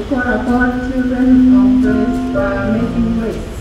for our children of praise making grace.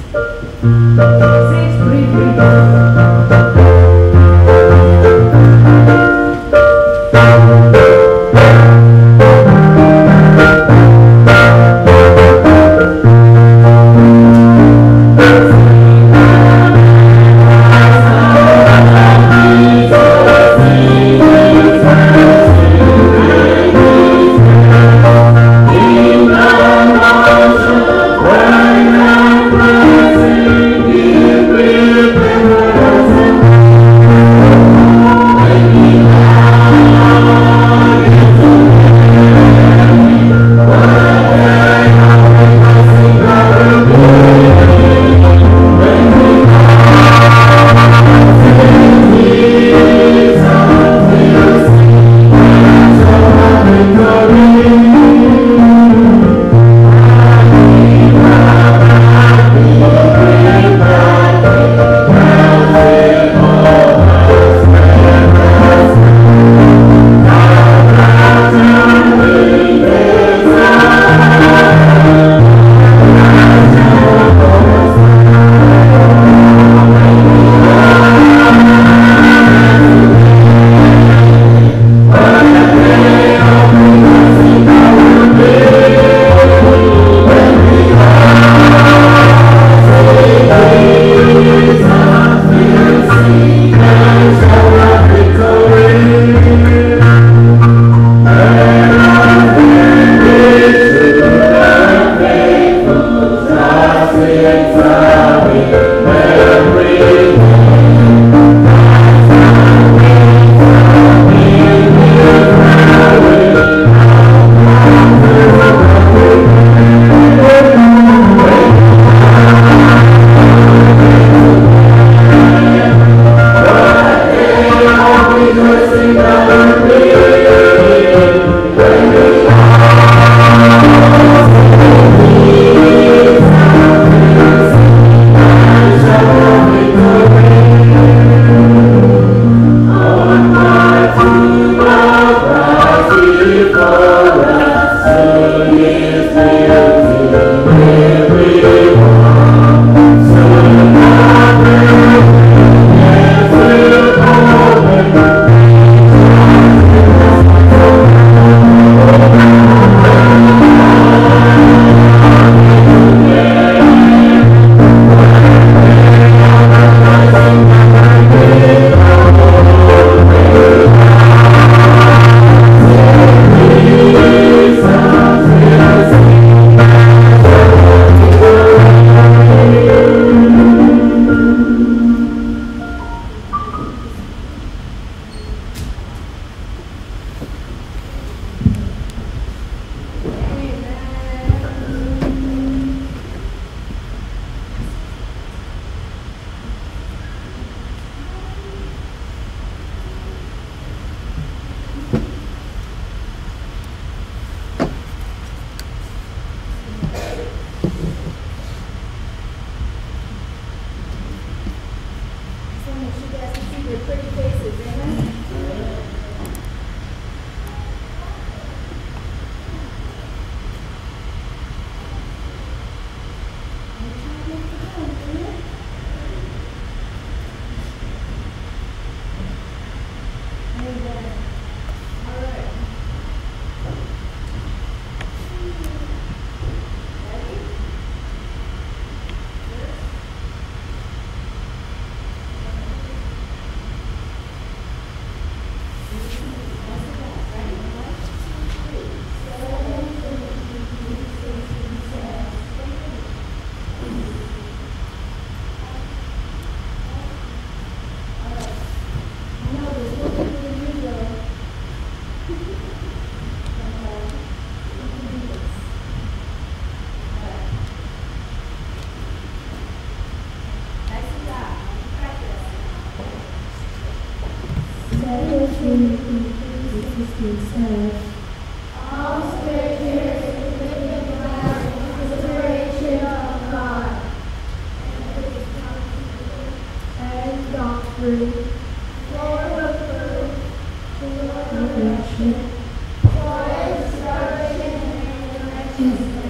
16 says, all scripture is given by inspiration of God and doctrine, for reproof, for correction, for instruction in righteousness,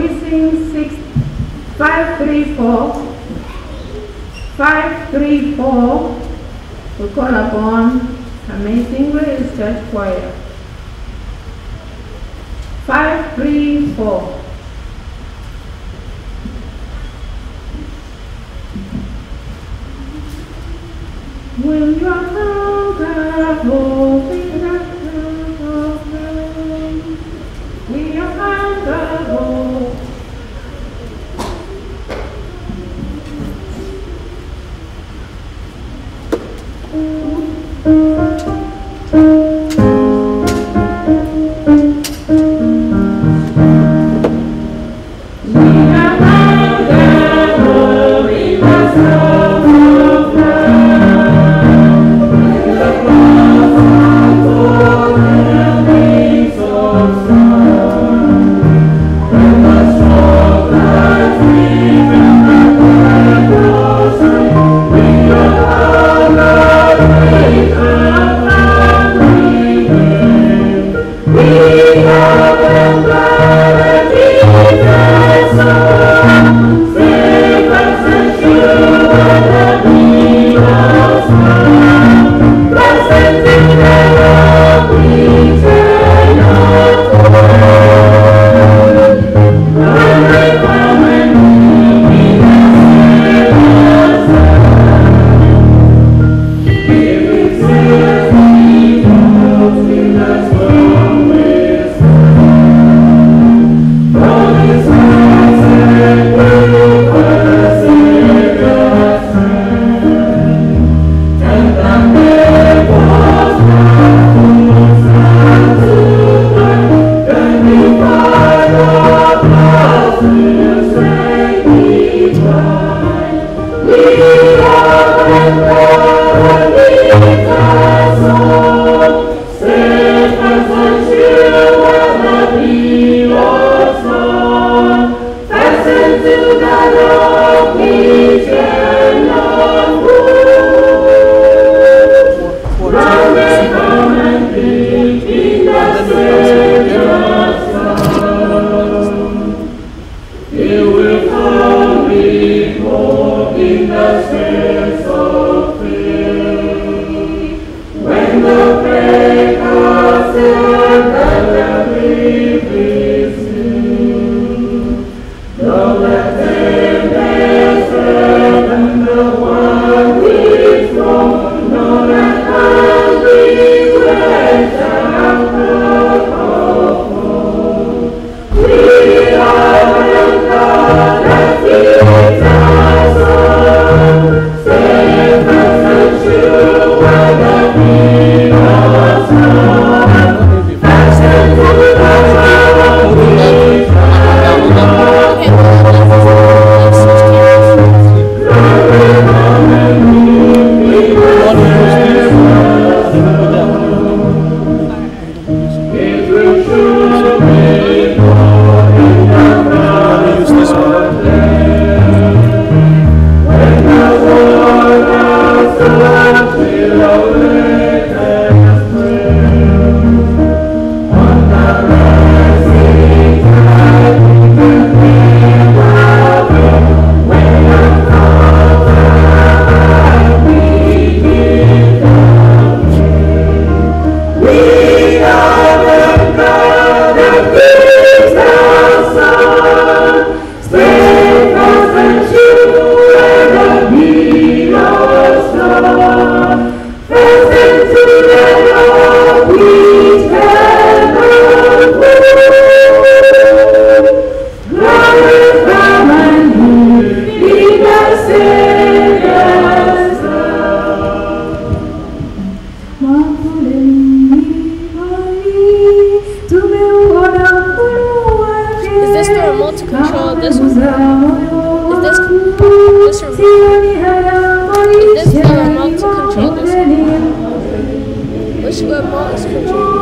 we sing 534? 534. We call upon Amazing Grace Church Choir. 534. When you are hunger, open up we are hunger,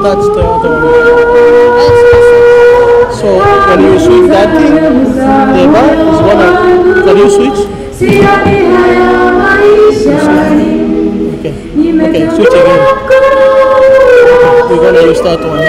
That's the other one. So when you switch that thing, the bar is one of. Can you switch? Okay. Okay, switch again. We're gonna use that one.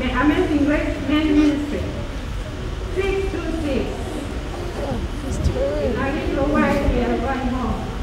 Amazing Grace Men Ministry. 626. I need to wait here one more.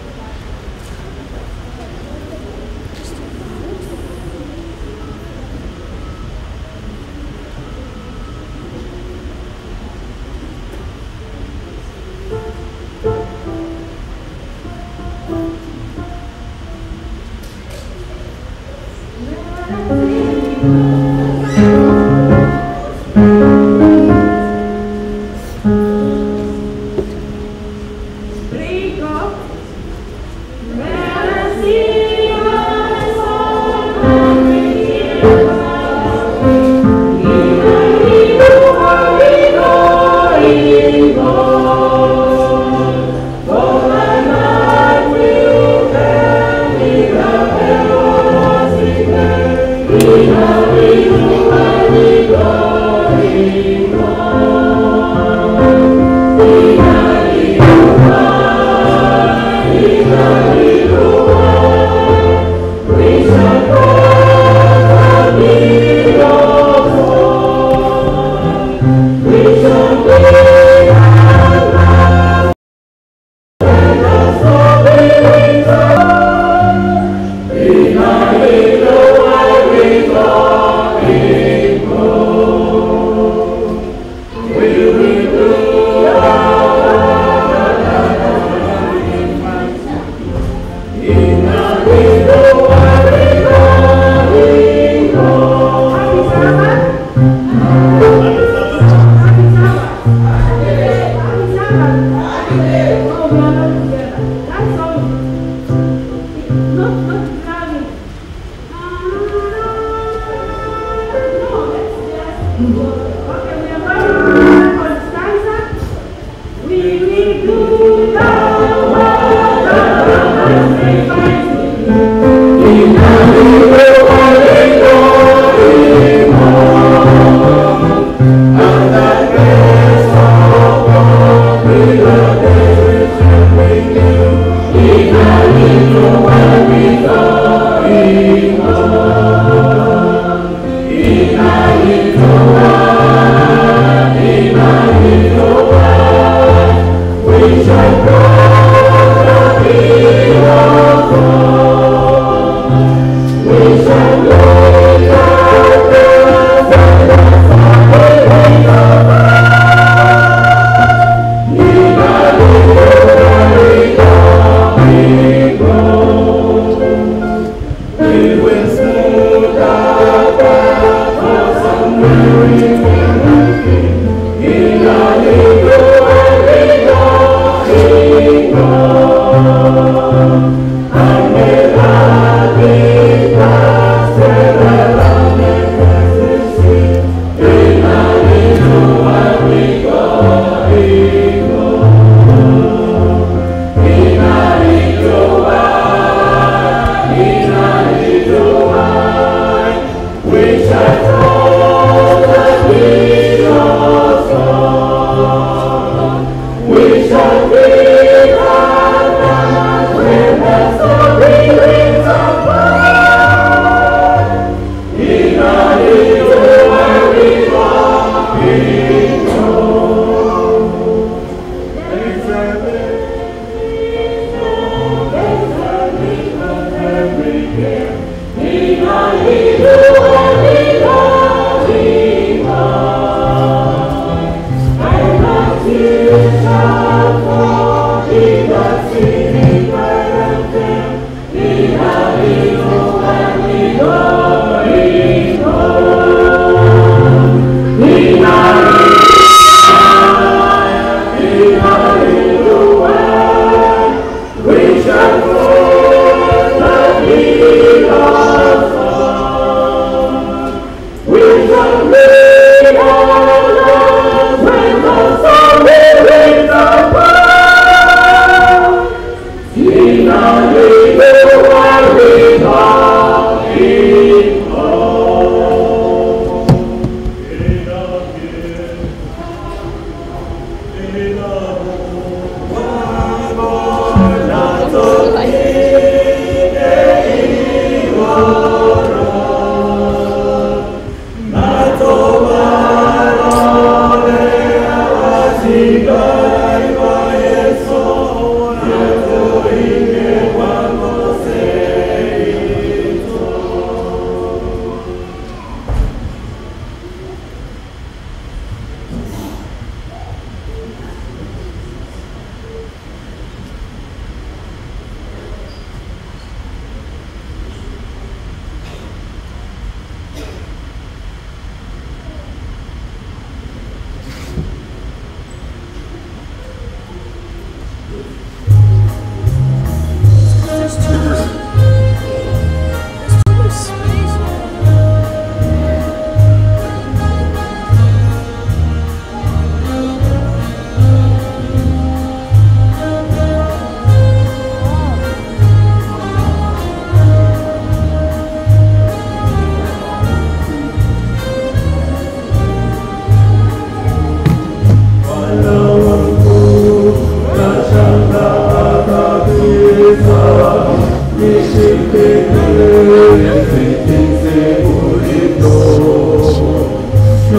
It's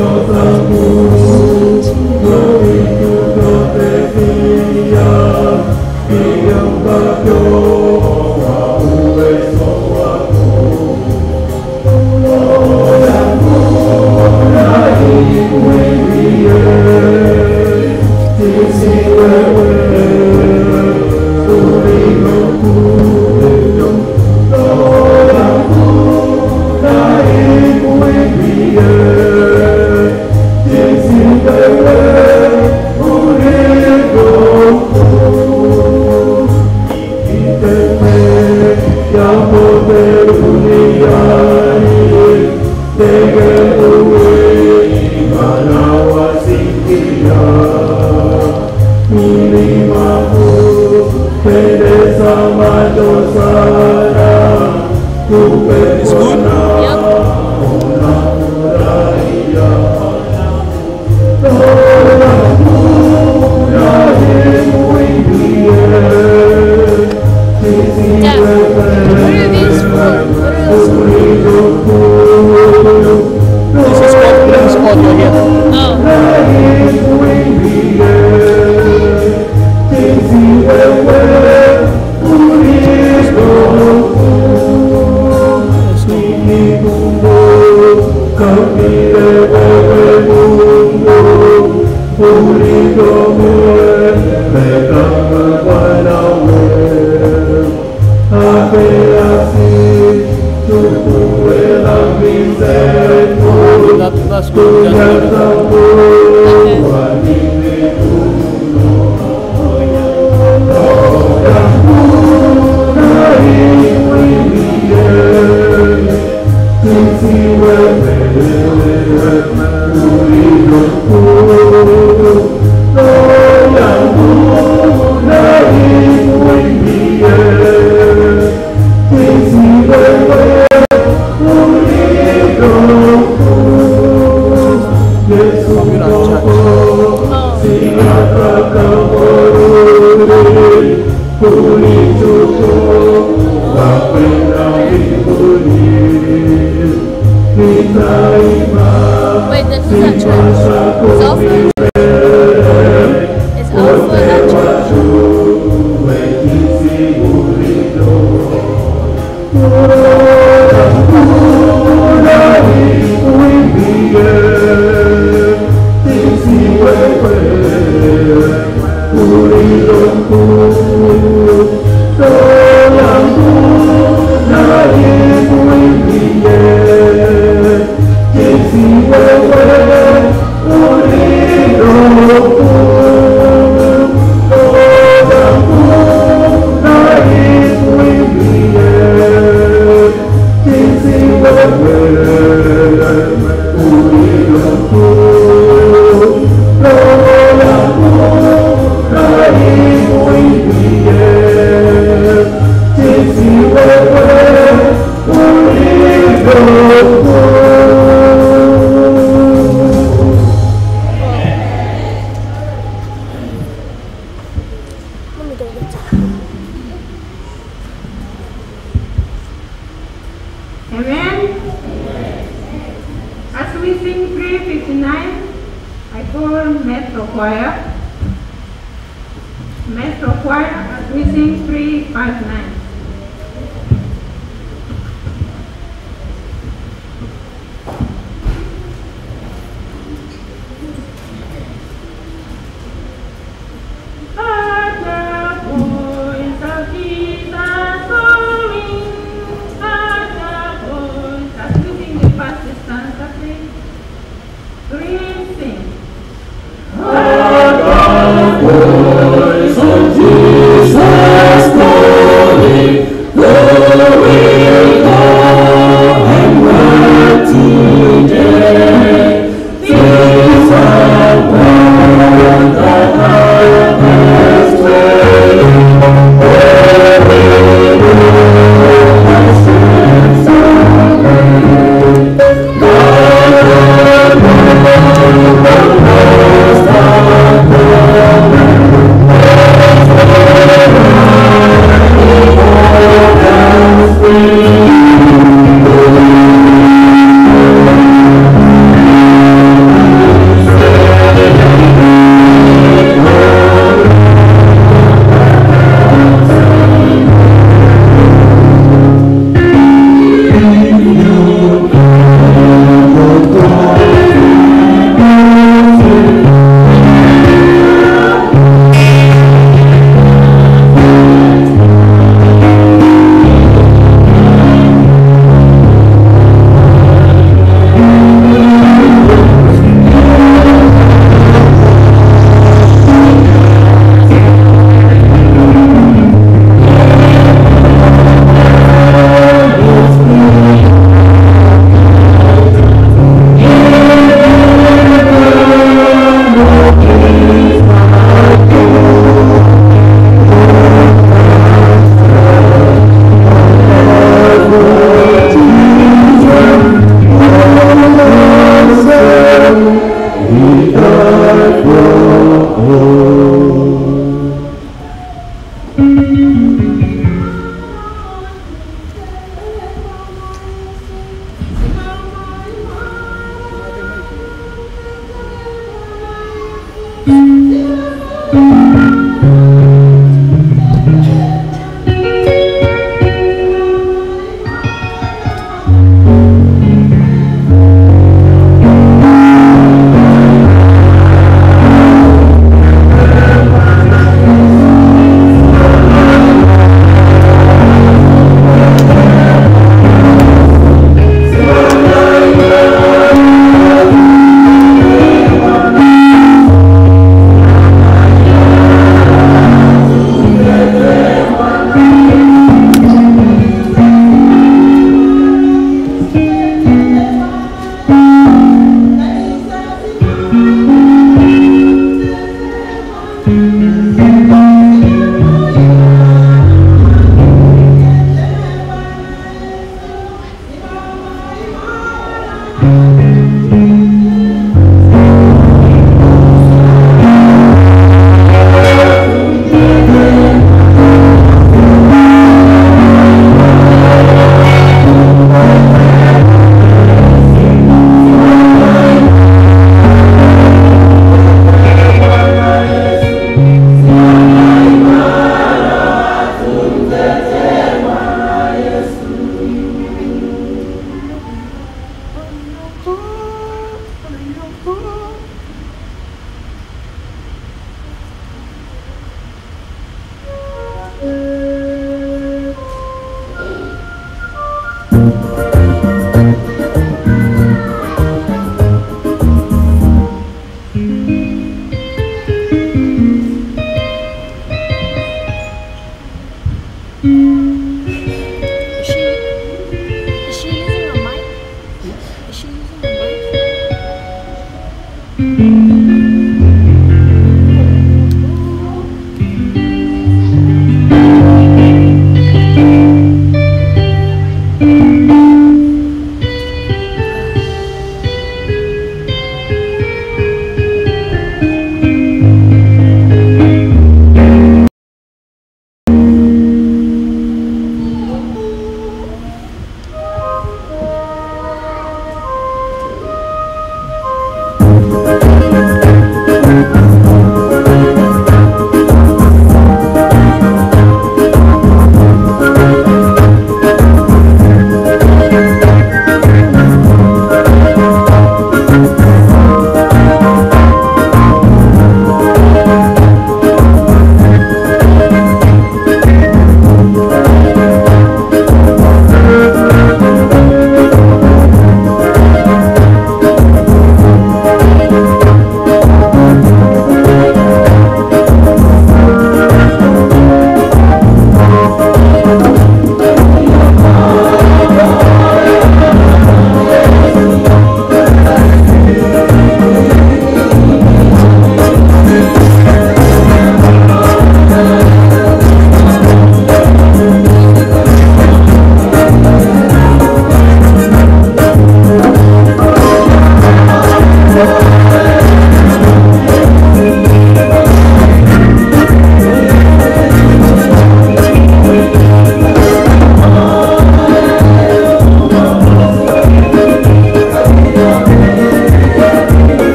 good? That's good. Wait, then who's at church? Is Alpha? Is Alpha at church? Amen. As we sing 359, I call Metro Choir. Metro Choir, as we sing 359. Jesus calling.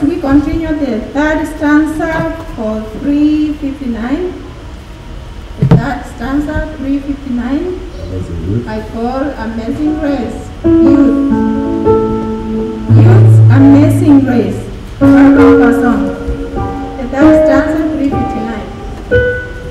As we continue the third stanza for 359, the third stanza, 359, I call Amazing Grace. Youth. Youth's Amazing Grace. Our song. The third stanza, 359.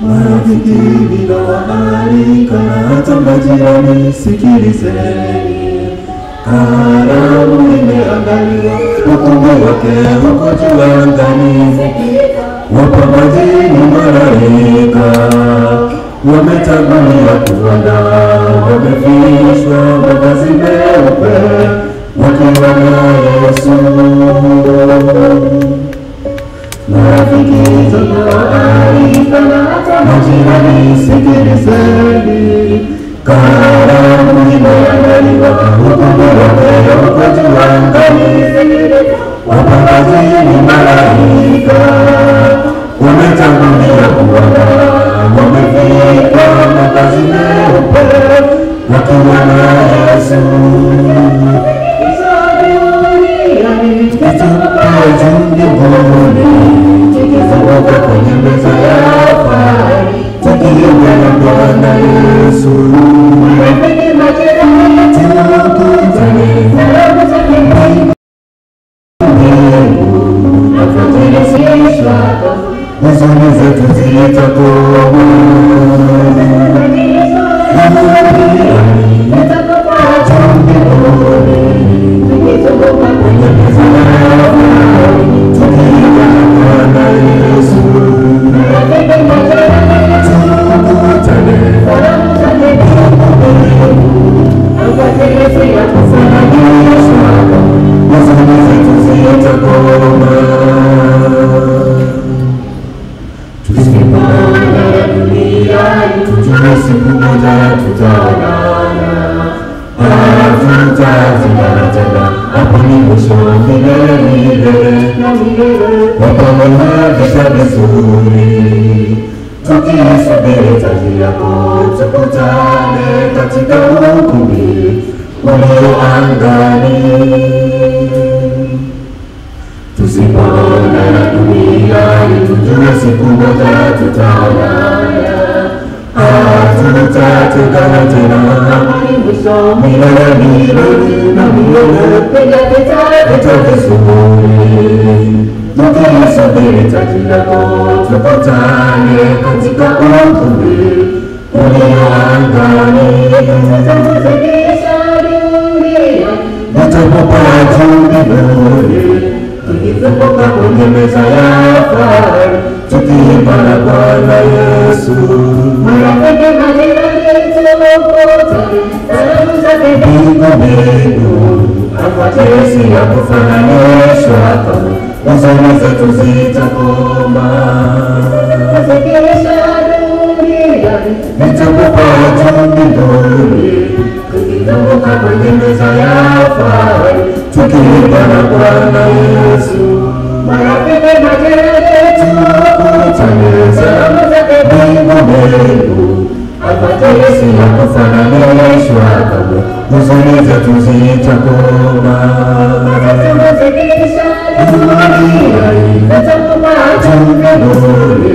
Marafiki nilowaalika na hata majirani, sikilizeni. Karamu imeandaliwa, ukumbi wake huko juu angani. Wapo majini malaika, wametangulia kuandaa wamevishwa mavazi meupe wakiwa na Yesu. Marafiki tunawaalika na hata majirani, sikilizeni. Karamu imeandaliwa, ukumbi wapeo kwa tuangalizi. Wapangaji ni malaika, wametangulia kuona, wamevikwa mavazi meupe wakiwa na Yesu. Kitupa juu mbinguni, tukizunguka kwenye meza ya fahari, tukiimba na Bwana Yesu. Marafiki majirani, tukutane, salamu zake Mungu afuatilisha, huzuni zetu zitakoma. Kwenye meza ya fahari, tukiimba na Bwana Yesu. Marafiki majirani, tukutane, salamu zake Mungu afuatilisha, kufananishwa, huzuni zetu zitakoma. Tusipoona duniani, tujue siku moja tutaonana. Hatutazindana tena, hapo ni mwisho wa milele na milele. Wapamoja vita vizuri, tukisubiri taji yako, tukutane katika ukumbi ulio angani. Tusipoonana duniani, tujue siku moja tutaonana. Hatutatengana tena, milele na milele. Vita vizuri, tukisubiri taji lako, tukutane katika ukumbi ulio angani. Tutapopaa juu mbinguni, tukizunguka kwenye meza ya fahari, tukiimba na Bwana Yesu. Marafiki majirani, tukutane, salamu zake Mungu afuatilisha, ya kufananishwa kamwe, huzuni zetu zitakoma. Tutapopaa juu mbinguni, tukizunguka kwenye meza ya fahari, tukiimba na Bwana Yesu. Marafiki majirani, tukutane, salamu zake Mungu afuatilisha, ya kufananishwa kamwe, huzuni zetu zitakoma. Tutapopaa juu mbinguni,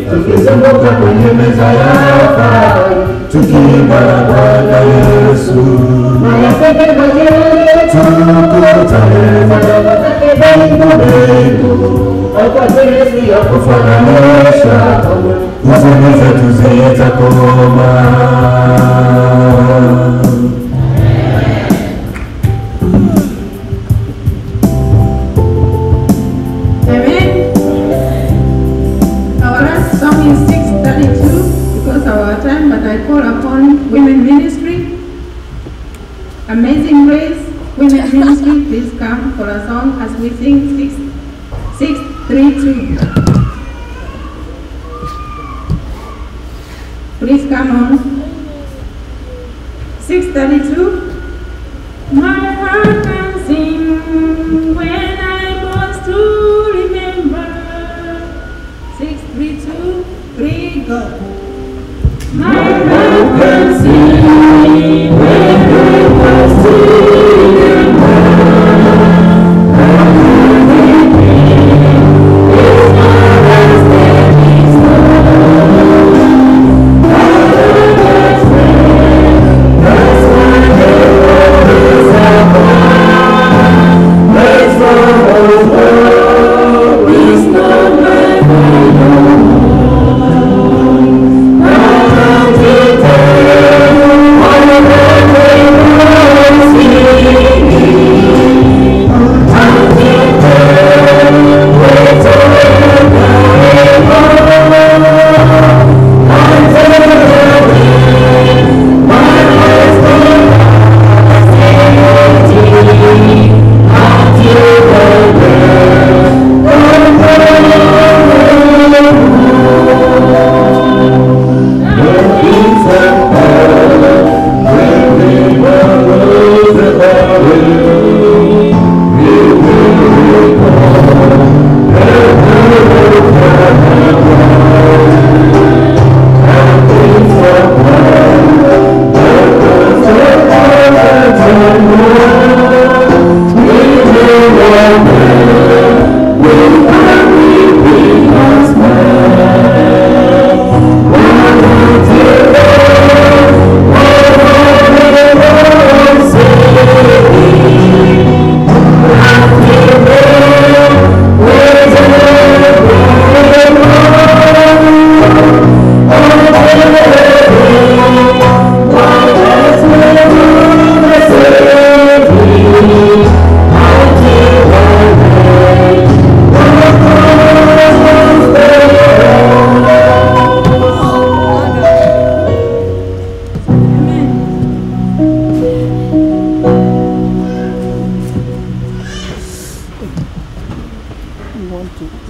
tukizunguka kwenye meza ya fahari, tukiimba na Bwana Yesu. Marafiki majirani, tukutane, salamu zake Mungu afuatilisha, ya kufananishwa kamwe, huzuni zetu zitakoma. Amen. Our last song is 632 because of our time, but I call upon women ministry. Amazing Grace, women ministry, please come for a song as we sing 632. Please come on. 632. My heart can sing when I pause to remember. 632, 3, go. My heart can sing when I pause to remember. That's why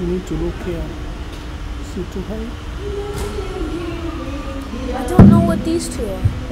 We need to look here. Is it too high? I don't know what these two are.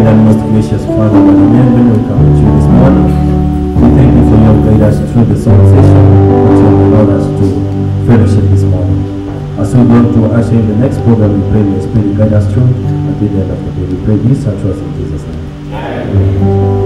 and most gracious Father, by the name we come to you this morning. We thank you for your guidance through the song session, that you have allowed us to fellowship this morning. As we go to usher in the next program, we pray your Spirit guide us through until the end of the day. We pray this and trust in Jesus' name. Amen.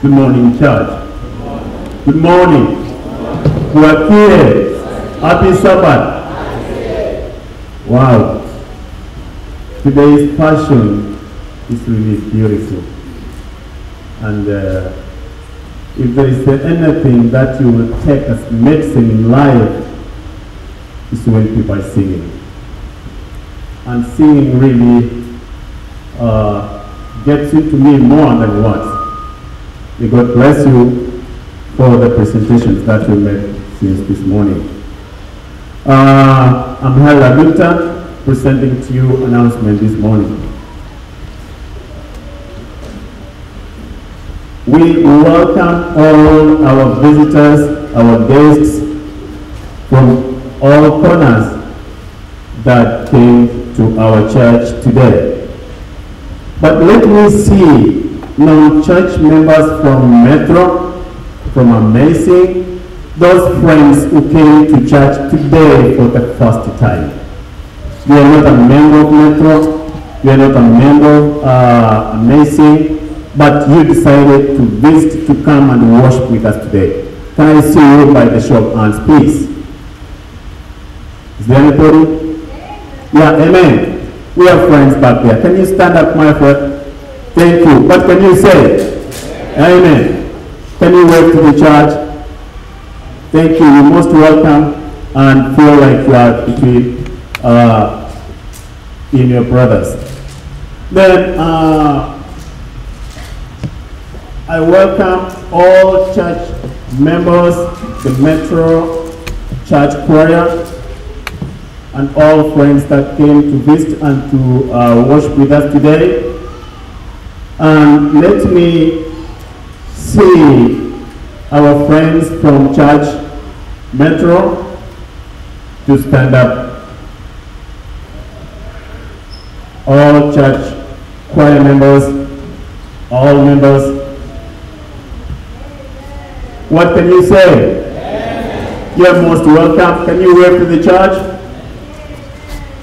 Good morning, church. Good morning. We are here. Happy Sabbath. Wow. Today's passion is really beautiful. And if there is anything that you will take as medicine in life, is when people are singing. And singing really gets into me more than words. May God bless you for the presentations that you made since this morning. I'm Hela Victor, presenting to you announcement this morning. We welcome all our visitors, our guests from all corners that came to our church today. But let me see non-church members from Metro, from Amazing, those friends who came to church today for the first time. You are not a member of Metro, you are not a member of Amazing, but you decided to visit, to come and worship with us today. Can I see you by the show of hands, please? Is there anybody? Yeah, amen. We have friends back there. Can you stand up, my friend? Thank you. What can you say? Amen. Can you wave to the church? Thank you. You're most welcome and feel like you are between in your brothers. Then I welcome all church members, the Metro Church Choir, and all friends that came to visit and to worship with us today. And let me see our friends from Church Metro to stand up. All church choir members, all members. What can you say? You're most welcome. Can you wave to the church?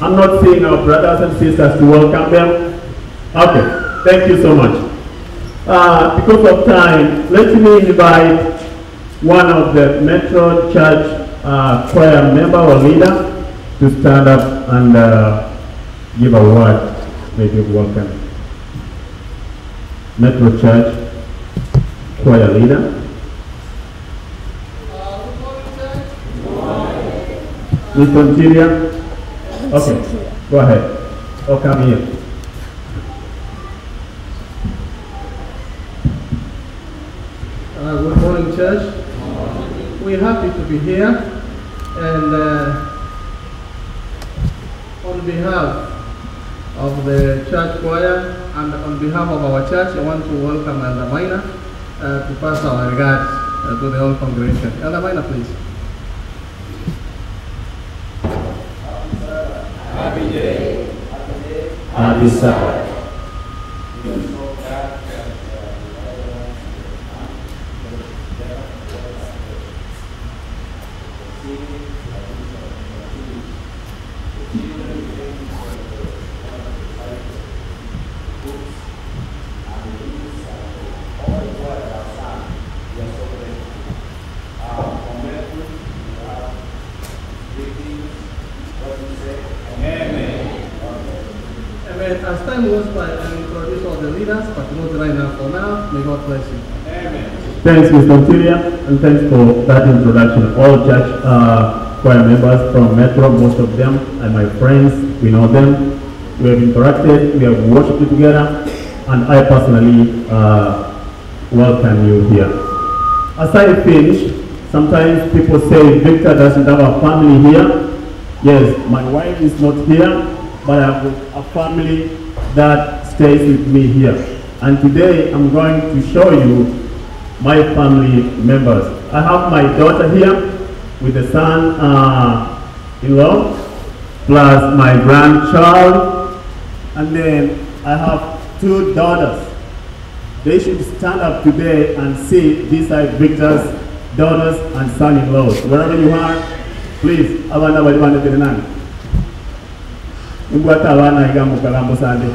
I'm not seeing our brothers and sisters to welcome them. Okay. Thank you so much. Because of time, let me invite one of the Metro Church choir member or leader to stand up and give a word, maybe welcome. Metro Church choir leader. Mr. Interior? Okay, go ahead. Oh, come here. Good morning, church. We're happy to be here, and on behalf of the church choir and on behalf of our church, I want to welcome Elder Minor to pass our regards to the whole congregation. Elder Minor, please. Happy day. Happy Sabbath. As time goes by, I will introduce all the leaders, but not right now. For now, may God bless you. Amen. Thanks, Mr. Interior, and thanks for that introduction. All church choir members from Metro, most of them are my friends. We know them. We have interacted. We have worshipped together, and I personally welcome you here. As I finish, sometimes people say Victor doesn't have a family here. Yes, my wife is not here, but I have a family that stays with me here. And today I'm going to show you my family members. I have my daughter here with the son-in-law, plus my grandchild, and then I have 2 daughters. They should stand up today and see these are Victor's daughters and son-in-laws. Wherever you are, please, abana bali bane terenani. Ingwata abana igamu kalambo sande.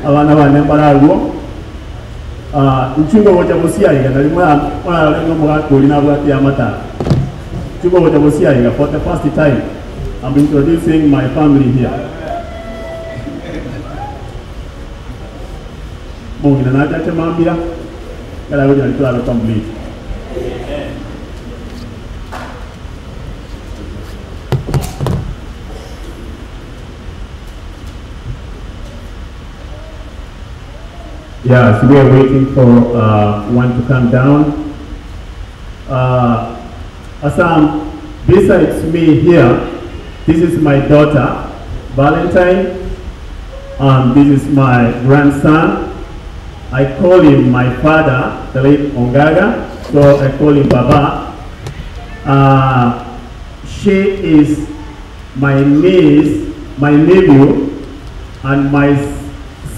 Abana bane mbarawo. Nchungo wocha bosia iga nalimwa ona lengo mwako linabwati amata. Nchungo wocha bosia iga for the first time I'm introducing my family here. Mungu na nacha mambia kala wocha litwala complete. Yeah, so we are waiting for one to come down. Assam, besides me here, this is my daughter, Valentine. This is my grandson. I call him my father, the late Ongaga, so I call him Baba. She is my niece, my nephew, and my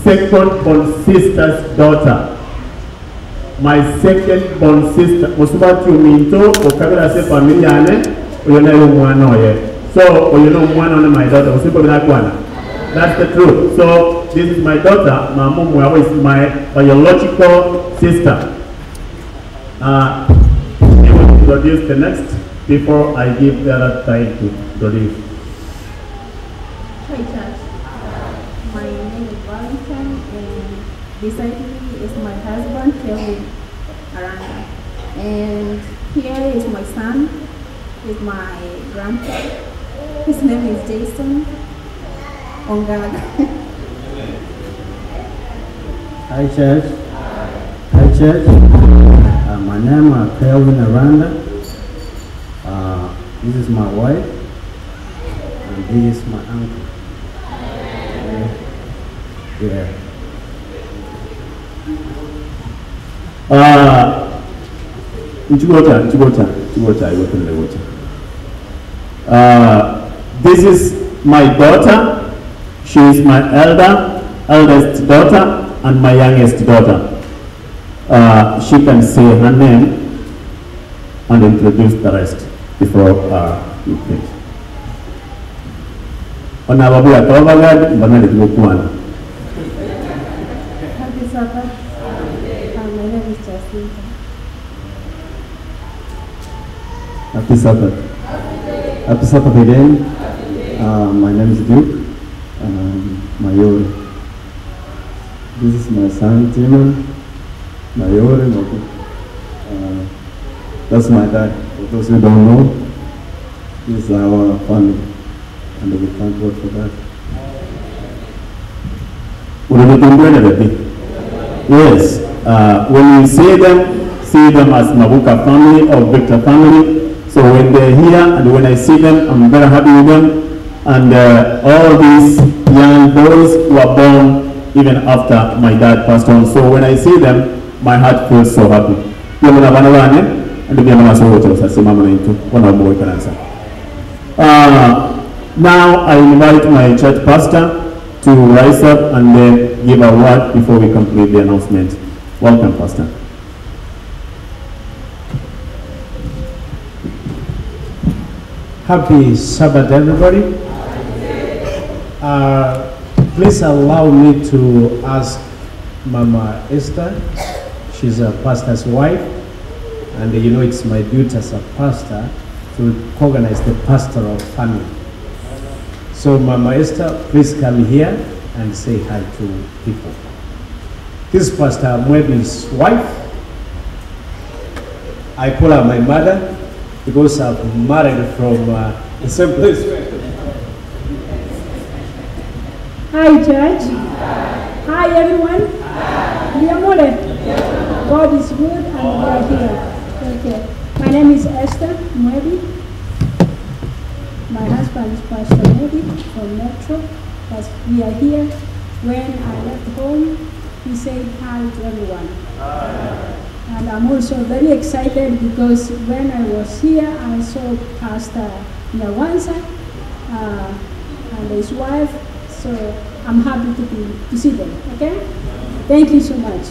second born sister's daughter. My second born sister. Musubati uminto okabira se familia ane oyona yo mwana oye. So oyona mwana one my daughter. Usipo binakwana. That's the truth. So this is my daughter. Mamu mwawo is my biological sister. I will introduce the next before I give the other time to introduce. Hi, Church. My name is Valentine, and beside me is my husband, Kelvin Aranda. And here is my son, with my grandpa. His name is Jason Ongaga. Hi, Church. Hi, Church. My name is Kelvin Aranda. This is my wife, and this is my uncle. Yeah. This is my daughter. She is my eldest daughter, and my youngest daughter. She can say her name and introduce the rest before you finish. Ona babu ya tawagad bangali tukuana. Happy Sabbath. My name is Jacinta. Happy Sabbath. Happy Sabbath again. My name is Duke Mayore. This is my son Timon Mayore. That's my dad. For those who don't know, this is our family, and we thank God for that. Yes, when you see them as Mabuka family or Victor family. So when they're here and when I see them, I'm very happy with them. And all these young boys were born even after my dad passed on. So when I see them, my heart feels so happy. Now I invite my church pastor to rise up and then give a word before we complete the announcement. Welcome, Pastor. Happy Sabbath, everybody. Please allow me to ask Mama Esther. She's a pastor's wife, and you know it's my duty as a pastor to organize the pastoral family. So Mama Esther, please come here and say hi to people. This is Pastor Mwebi's wife. I call her my mother because I've married from the same place. Hi, church. Hi, everyone. We are more. God is good, and we are here. Okay. My name is Esther Mwebi. My husband is Pastor Eddie from Metro, but we are here. When I left home, he said hi to everyone. And I'm also very excited because when I was here, I saw Pastor Nyawansa and his wife, so I'm happy to see them, okay? Thank you so much.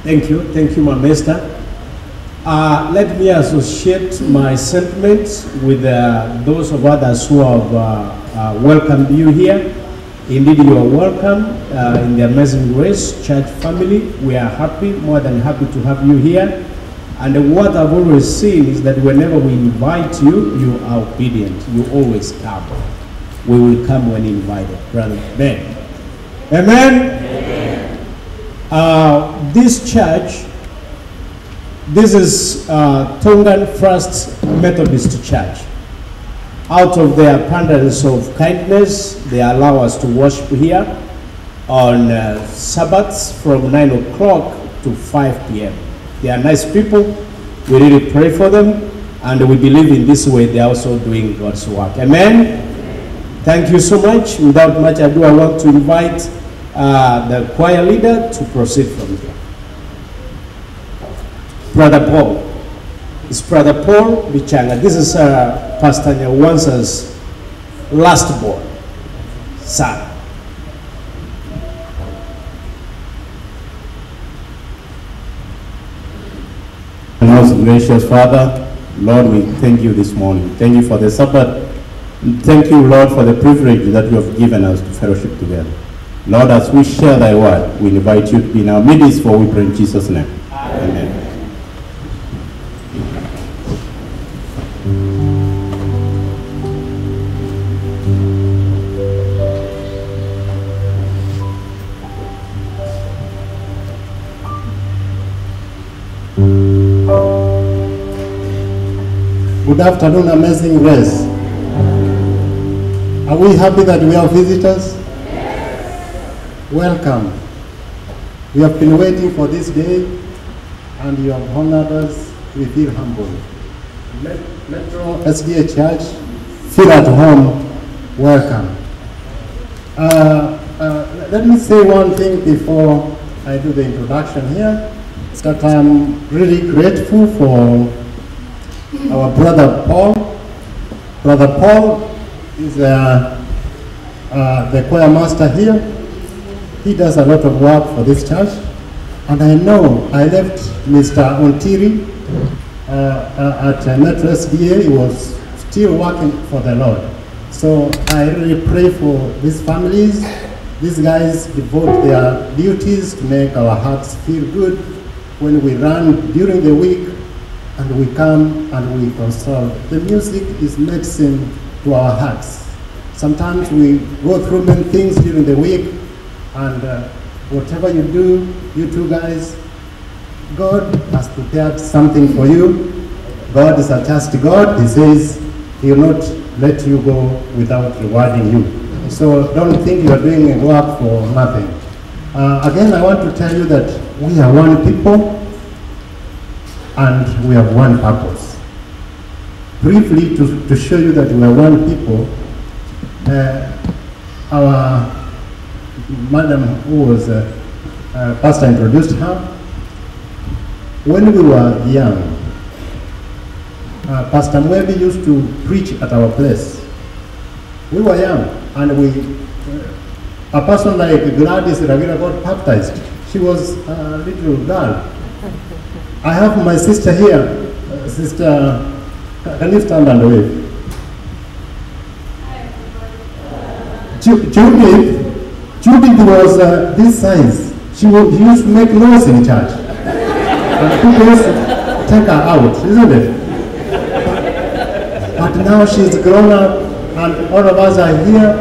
Thank you, Mama Esther. Let me associate my sentiments with those of others who have welcomed you here. Indeed, you are welcome in the Amazing Grace Church family. We are happy, more than happy to have you here. And what I've always seen is that whenever we invite you, you are obedient. You always come. We will come when invited, brother. Amen. Amen. This church, this is Tongan First Methodist Church. Out of their abundance of kindness, they allow us to worship here on Sabbaths from 9 o'clock to 5 p.m. They are nice people. We really pray for them, and we believe in this way they are also doing God's work. Amen? Thank you so much. Without much ado, I want to invite the choir leader to proceed from here. Brother Paul. It's Brother Paul Bichanga. This is Pastor Nyawansa's last born son. Most gracious Father, Lord, we thank you this morning. Thank you for the Sabbath. Thank you, Lord, for the privilege that you have given us to fellowship together. Lord, as we share thy word, we invite you to be in our midst, for we pray in Jesus' name. Amen. Good afternoon, Amazing Grace. Are we happy that we have visitors? Yes. Welcome. We have been waiting for this day, and you have honored us. We feel humbled. Metro SDA Church, feel at home. Welcome. Let me say one thing before I do the introduction here, that I'm really grateful for our brother Paul. Brother Paul is the choir master here. He does a lot of work for this church. And I know I left Mr. Ontiri at Metro SDA. He was still working for the Lord. So I really pray for these families. These guys devote their duties to make our hearts feel good when we run during the week, and we come and we console. The music is medicine to our hearts. Sometimes we go through many things during the week, and whatever you do, you two guys, God has prepared something for you. God is a just God. He says He will not let you go without rewarding you. So don't think you are doing work for nothing. Again, I want to tell you that we are one people, and we have one purpose. Briefly, to show you that we are one people, our madam, who was pastor, introduced her. When we were young, Pastor Mwebi used to preach at our place. We were young, and a person like Gladys Ravira got baptized. She was a little girl. I have my sister here. Sister, can you stand and wave? Judith was this size. She used to make noise in church. And people used to take her out, isn't it? But now she's grown up, and all of us are here.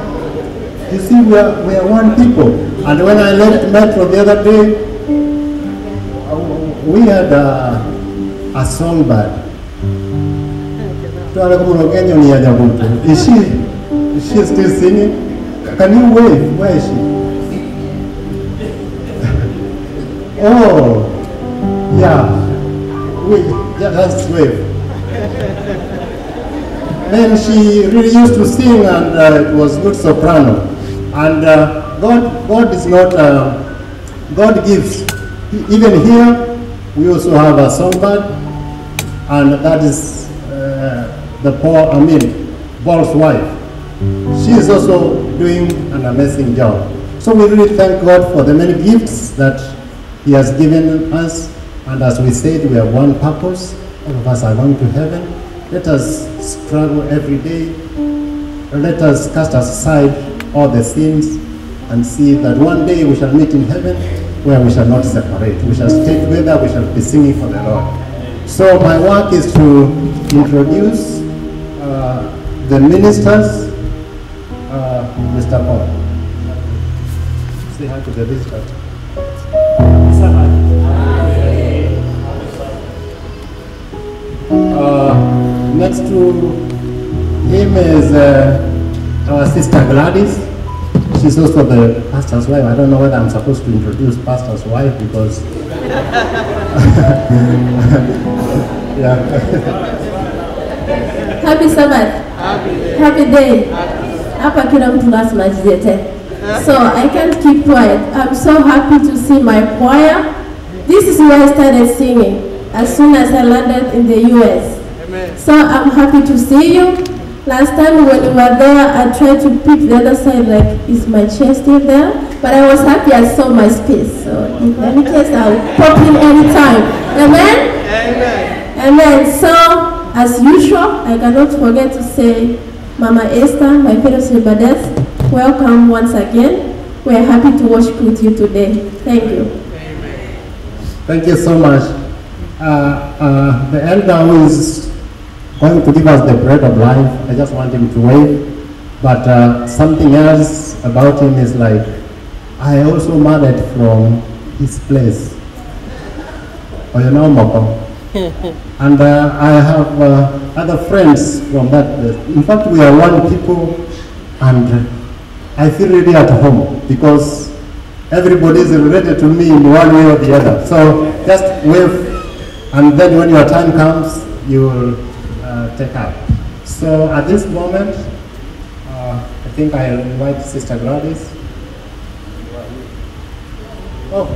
You see, we are one people. And when I left Metro the other day, we had a songbird. Is she still singing? Can you wave? Where is she? Oh, yeah. Let's wave. Then she really used to sing, and it was good soprano. And God is not, God gives. Even here, we also have a songbird, and that is Paul's wife. She is also doing an amazing job. So we really thank God for the many gifts that He has given us. And as we said, we have one purpose. All of us are going to heaven. Let us struggle every day. Let us cast aside all the sins and see that one day we shall meet in heaven where we shall not separate. We shall stay together. We shall be singing for the Lord. So my work is to introduce the ministers. Mr. Paul, say hi to the visitors. Next to him is our sister Gladys. She's also the pastor's wife. I don't know whether I'm supposed to introduce pastor's wife because yeah. Happy Sabbath. Happy day. Hapa kila mtu lazima ajizete. So I can't keep quiet. I'm so happy to see my choir. This is where I started singing as soon as I landed in the US. Amen. So I'm happy to see you. Last time when you were there, I tried to pick the other side, like, is my chair still there? But I was happy I saw my space. So in any case, I'll pop in anytime. Amen? Amen. Amen. So, as usual, I cannot forget to say, Mama Esther, my fellow celebrities, welcome once again. We're happy to worship with you today. Thank you. Amen. Thank you so much. The elder who is going to give us the bread of life, I just want him to wave. But something else about him is like, I also married from his place. Or you know, Moko. And I have other friends from that place. In fact, we are one people, and I feel really at home because everybody is related to me in one way or the other. So just wave, and then when your time comes, you will take up. So at this moment, I think I'll invite Sister Gladys. Oh.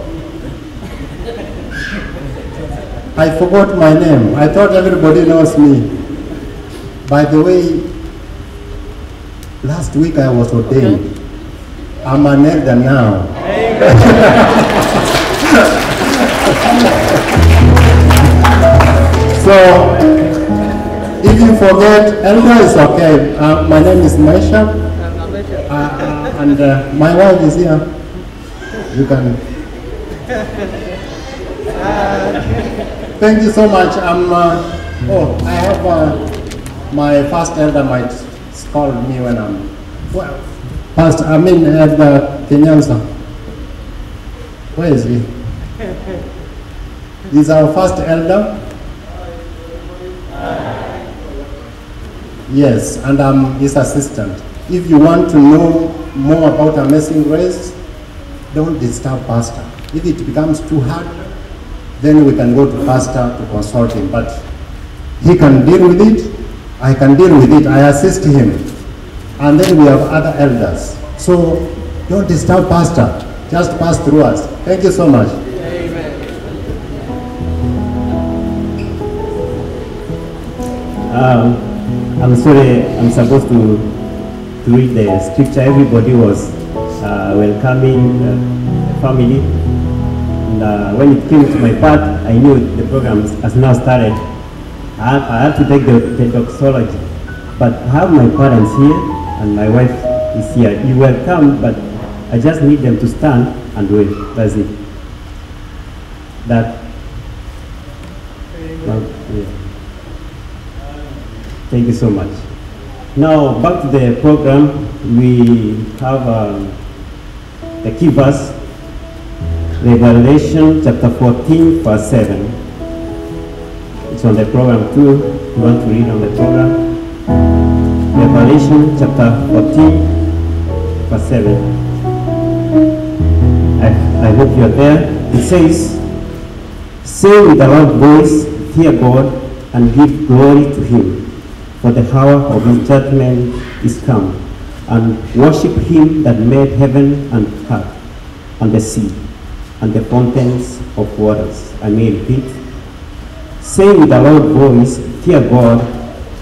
I forgot my name. I thought everybody knows me. By the way, last week I was ordained. I'm an elder now. So, if you forget, elder is okay. My name is Maisha, and my wife is here. You can. Thank you so much. I have my first elder might scold me when I'm Elder Kenyansa. Where is he? He's our first elder. Yes, and I'm his assistant. If you want to know more about Amazing Grace, don't disturb Pastor. If it becomes too hard, then we can go to Pastor to consult him. But he can deal with it, I can deal with it, I assist him. And then we have other elders. So don't disturb Pastor, just pass through us. Thank you so much. I'm sorry, I'm supposed to read the scripture. Everybody was welcoming the family. And when it came to my part, I knew the program has now started. I had to take the doxology. But I have my parents here, and my wife is here. You will come, but I just need them to stand and wave. That's it. That. Yeah. Thank you so much. Now, back to the program. We have the key verse, Revelation chapter 14, verse 7. It's on the program too. You want to read on the program? Revelation chapter 14, verse 7. I hope you're there. It says, "Say with a loud voice, fear God and give glory to Him. for the hour of his judgment is come, and worship him that made heaven and earth, and the sea, and the fountains of waters. I may repeat. Say with a loud voice, fear God,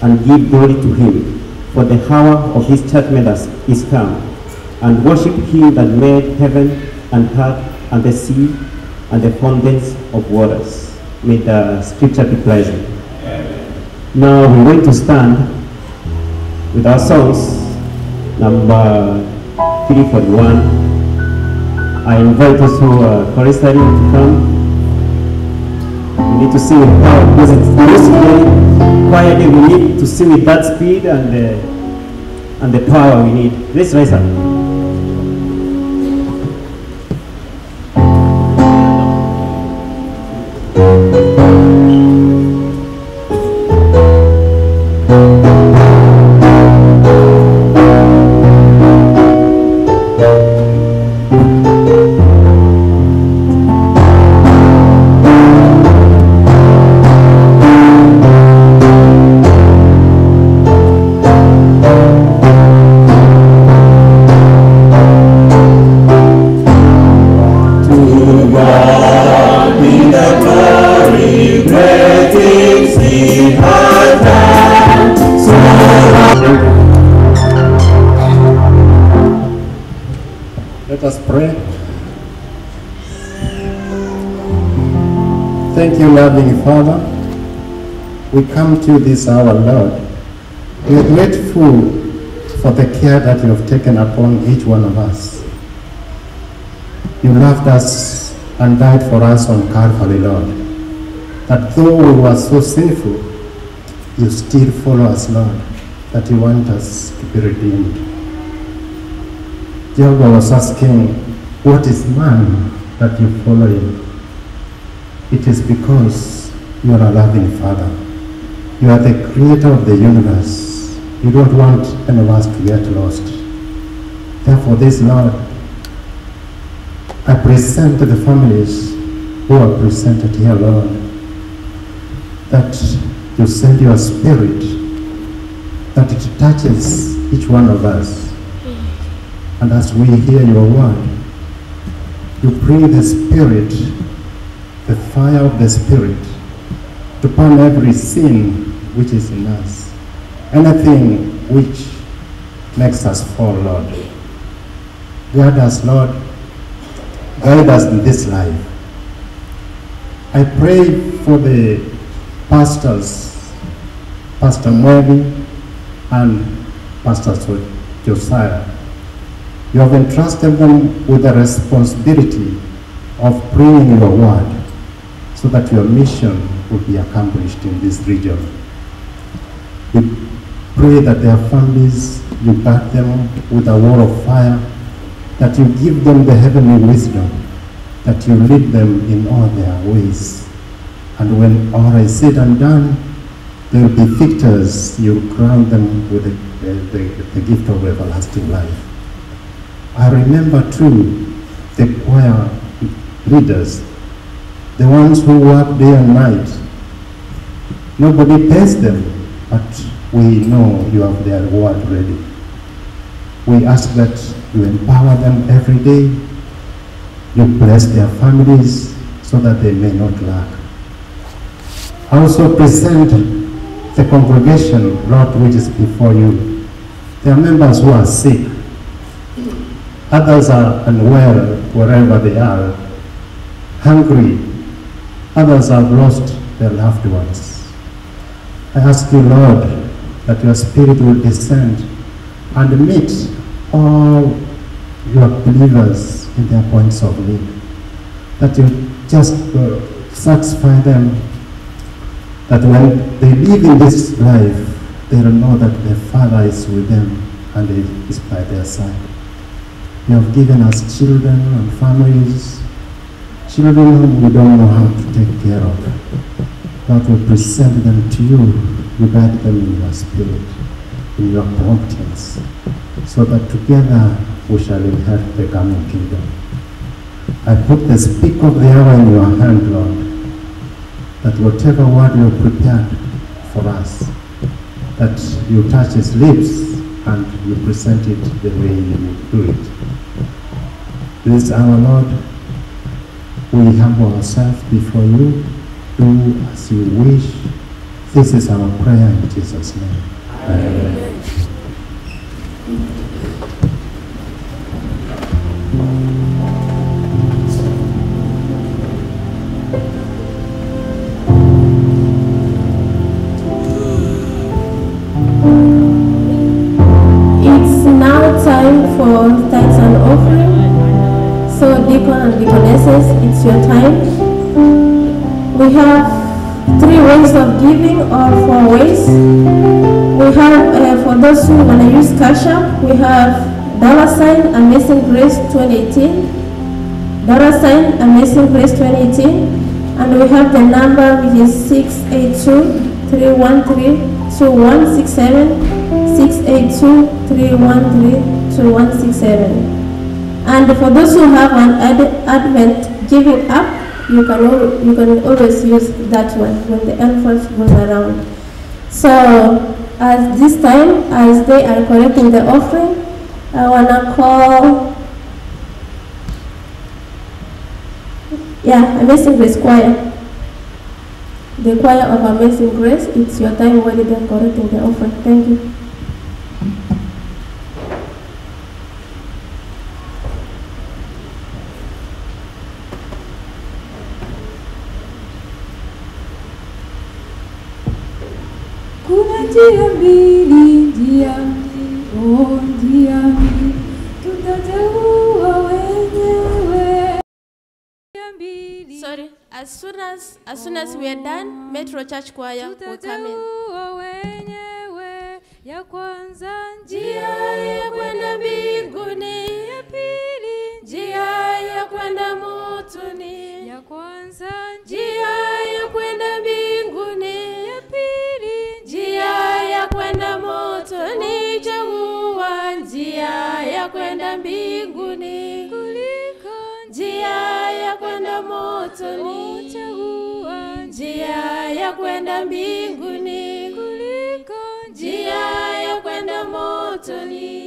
and give glory to him, for the hour of his judgment is come, and worship him that made heaven and earth, and the sea, and the fountains of waters. May the scripture be pleasant. Now we're going to stand with our songs, number 341. I invite also choristry to come. We need to sing with power because it's musically, quietly. We need to sing with that speed and the power we need. Let's rise up. Let us pray. Thank you, loving Father. We come to this hour, Lord. We are grateful for the care that you have taken upon each one of us. You loved us and died for us on Calvary, Lord. That though we were so sinful, you still follow us, Lord. That you want us to be redeemed. Jehovah was asking, what is man that you follow him? It is because you are a loving Father. You are the creator of the universe. You don't want any of us to get lost. Therefore, this Lord, I present to the families who are presented here, Lord, that you send your spirit, that it touches each one of us. And as we hear your word, you breathe the Spirit, the fire of the Spirit, to burn every sin which is in us, anything which makes us fall, Lord. Guide us, Lord. Guide us in this life. I pray for the pastors, Pastor Moby and Pastor Josiah. You have entrusted them with the responsibility of bringing your word so that your mission will be accomplished in this region. We pray that their families, you guard them with a wall of fire, that you give them the heavenly wisdom, that you lead them in all their ways. And when all is said and done, they will be victors. You crown them with the gift of everlasting life. I remember too the choir leaders, the ones who work day and night. Nobody pays them, but we know you have their reward ready. We ask that you empower them every day. You bless their families so that they may not lack. I also present the congregation, Lord, which is before you. There are members who are sick. Others are unwell wherever they are, hungry. Others have lost their loved ones. I ask you, Lord, that your Spirit will descend and meet all your believers in their points of need. That you just satisfy them, that when they live in this life, they will know that their Father is with them and is by their side. You have given us children and families, children whom we don't know how to take care of. Lord, we present them to you. You guide them in your spirit, in your promptings, so that together we shall inherit the coming kingdom. I put the speak of the hour in your hand, Lord, that whatever word you have prepared for us, that you touch his lips and you present it the way you would do it. Please, our Lord, we humble ourselves before you. Do as you wish. This is our prayer in Jesus' name. Amen. It's now time for tithes and offering. So deacon and deaconesses, it's your time. We have 3 ways of giving or 4 ways. We have, for those who want to use Cash App, we have $ Amazing Grace 2018, $ Amazing Grace 2018, and we have the number which is 682-313-2167, 682-313-2167. And for those who have an Advent giving app, you can always use that one when the envelope goes around. So at this time, as they are collecting the offering, I want to call, Amazing Grace Choir. The choir of Amazing Grace, it's your time when they are collecting the offering. Thank you. Kuna njia mbili, tutateua wenyewe. Sorry, as soon as we are done, Metro Church Choir will come in. Ya kwanza njia ya kwenda mbinguni, ya pili njia ya kwenda motoni, ya kwanza njia ya kwenda mbinguni, ya pili njia ya kwenda motoni. Chagua njia ya kwenda mbinguni kuliko njia ya kwenda motoni. Chagua njia ya kwenda mbinguni kuliko njia ya kwenda motoni.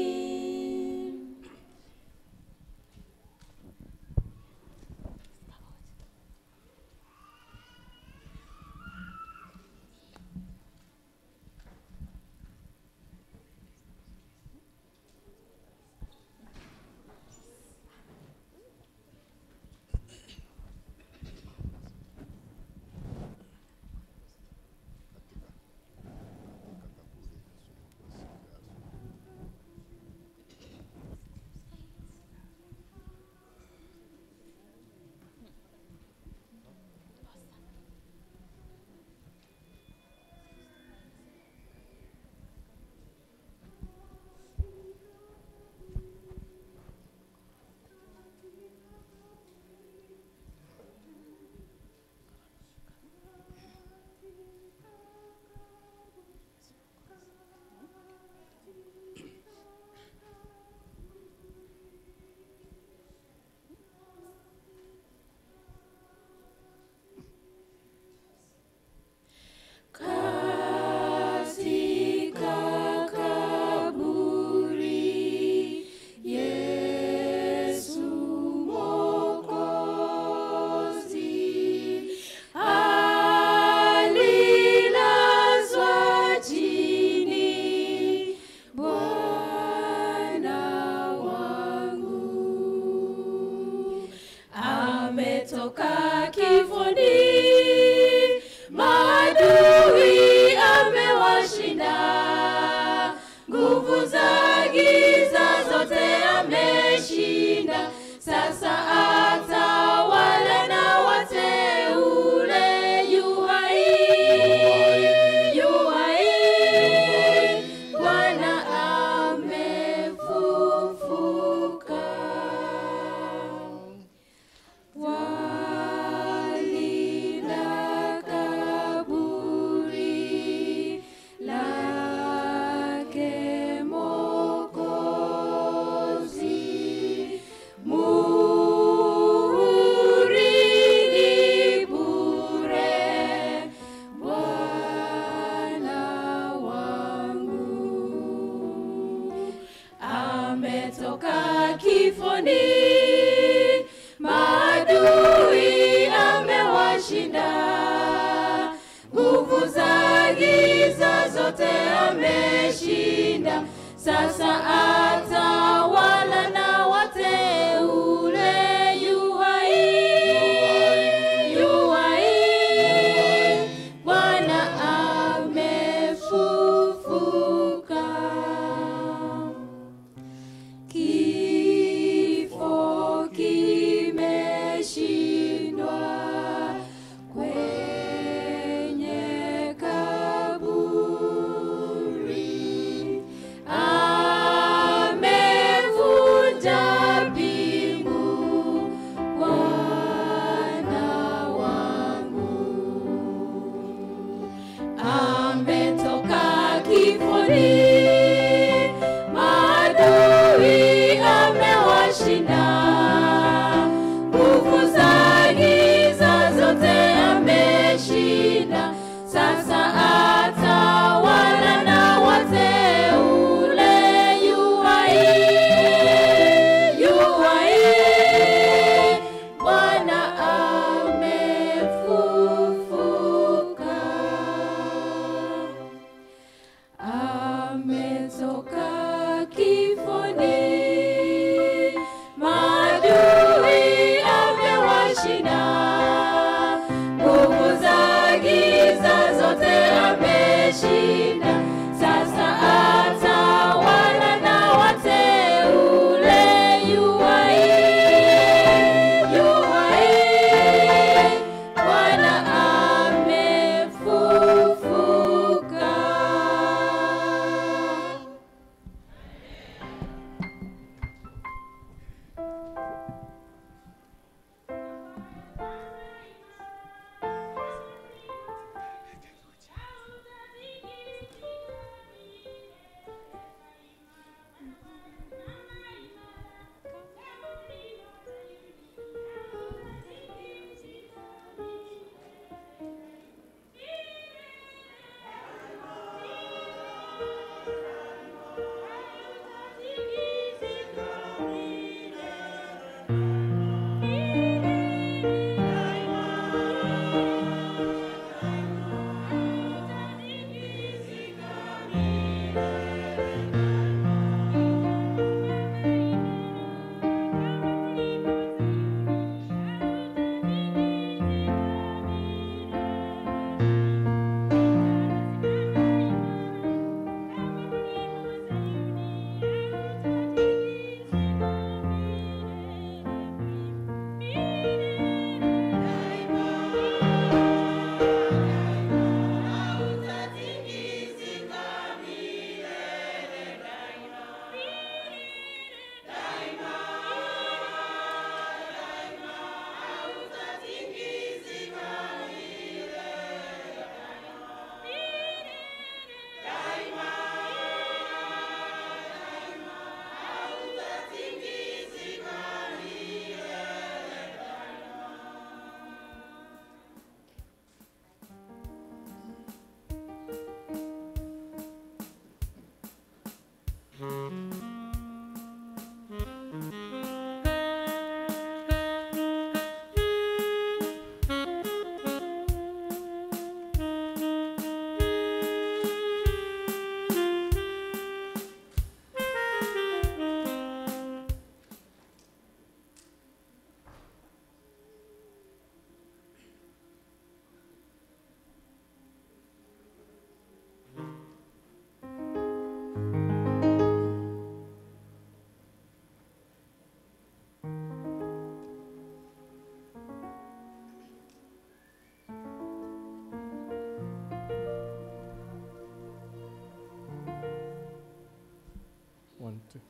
ametoka kifoni, maadui amewashinda, nguvu za giza zote ameshinda. Sasa atawala na wateule, yu hai, Bwana amefufuka. Kifo kimeshindwa kwenye kaburi, amevunja pingu, Bwana wangu. Ametoka kifoni, maadui amewashinda, nguvu za giza zote ameshinda. Sasa atawala na wateule, yu hai, Bwana amefufuka. Ametoka kifoni, maadui amewashinda, nguvu za giza zote ameshinda. Sasa atawala na wateule, yu hai, Bwana amefufuka. One, two.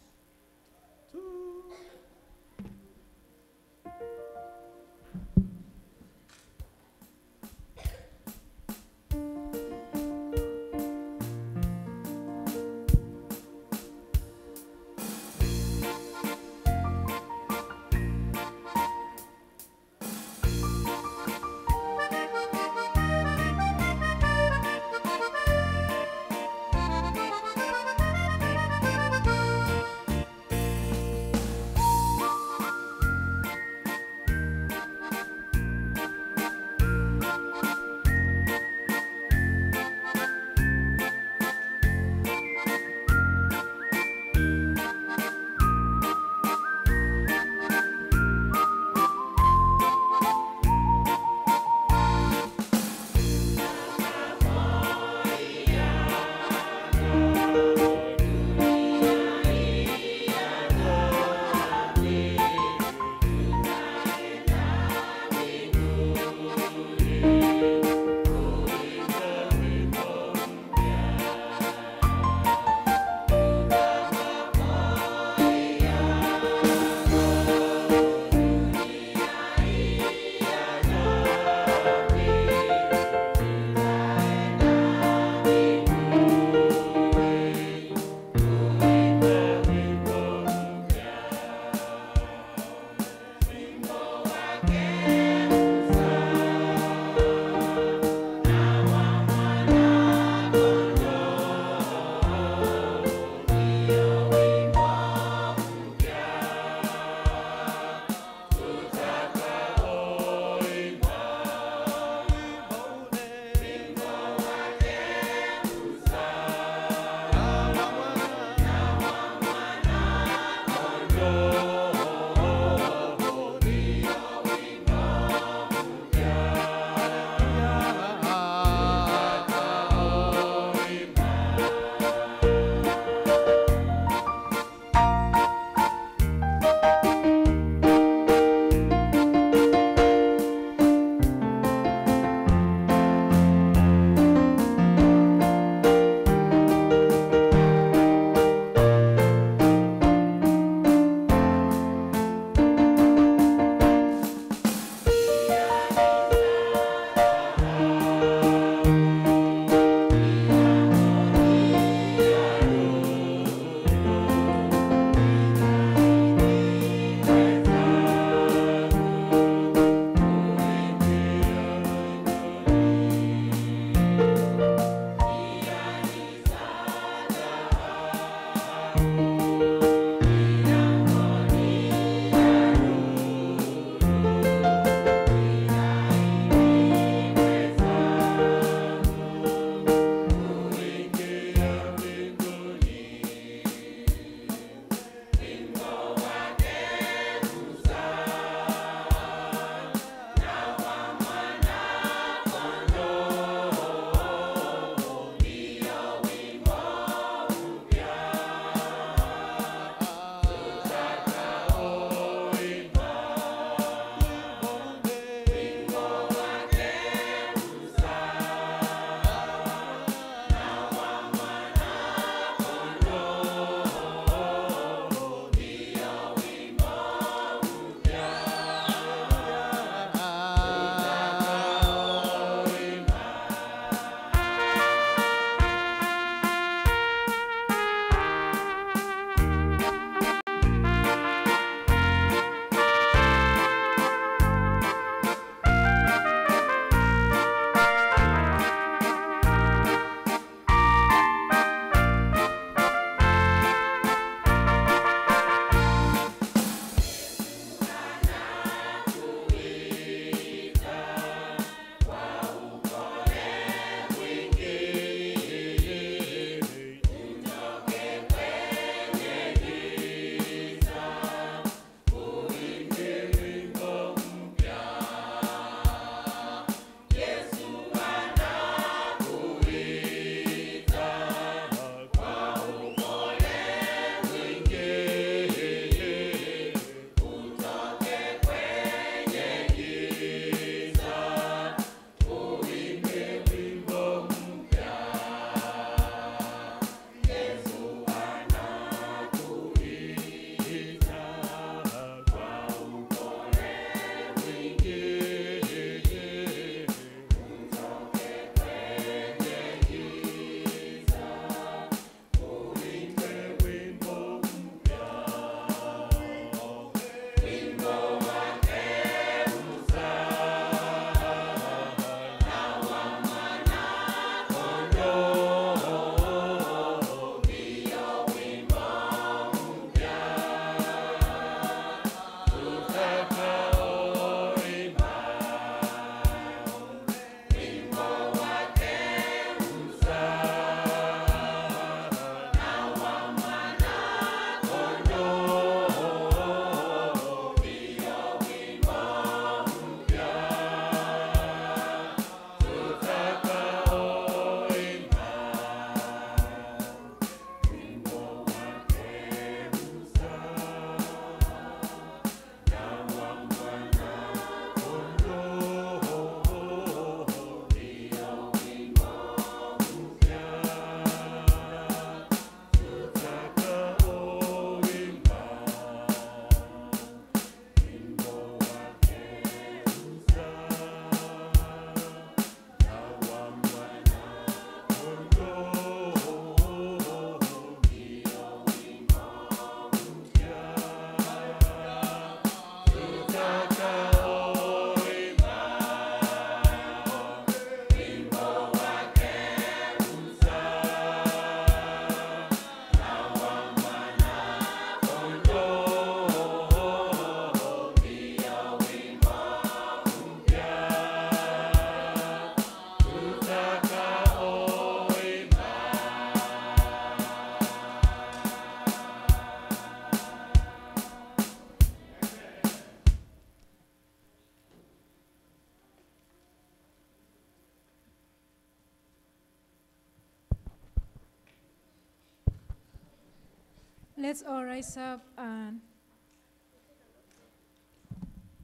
Let's all rise up and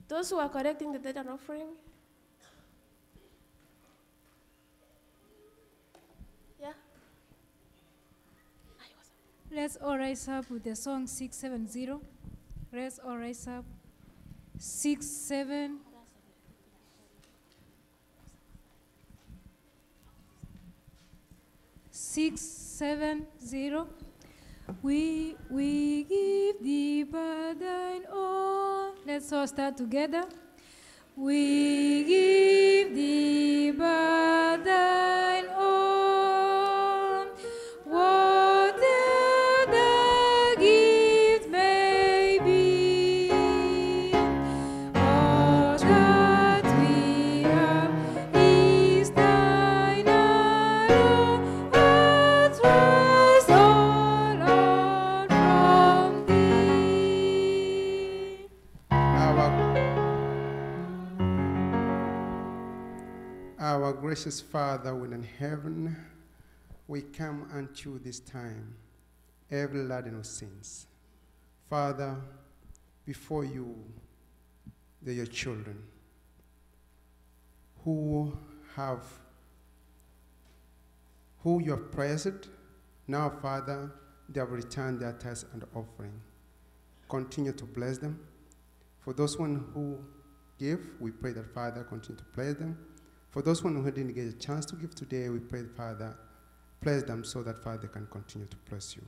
those who are collecting the debt and offering. Yeah. let's all rise up with the song 670. Let's all rise up. 6-7. Six, 7, 0. We give thee burden all. Let's all start together. We give thee burden all. Whatever the gift may be, all that we have is thine alone. Let's rise all out from thee. Our gracious Father within heaven, we come unto this time, every laden of sins. Father, before you, they're your children who you have present. Now, Father, they have returned their tithes and offering. Continue to bless them. For those one who give, we pray that Father continue to bless them. For those one who didn't get a chance to give today, we pray, Father, bless them so that, Father, they can continue to bless you.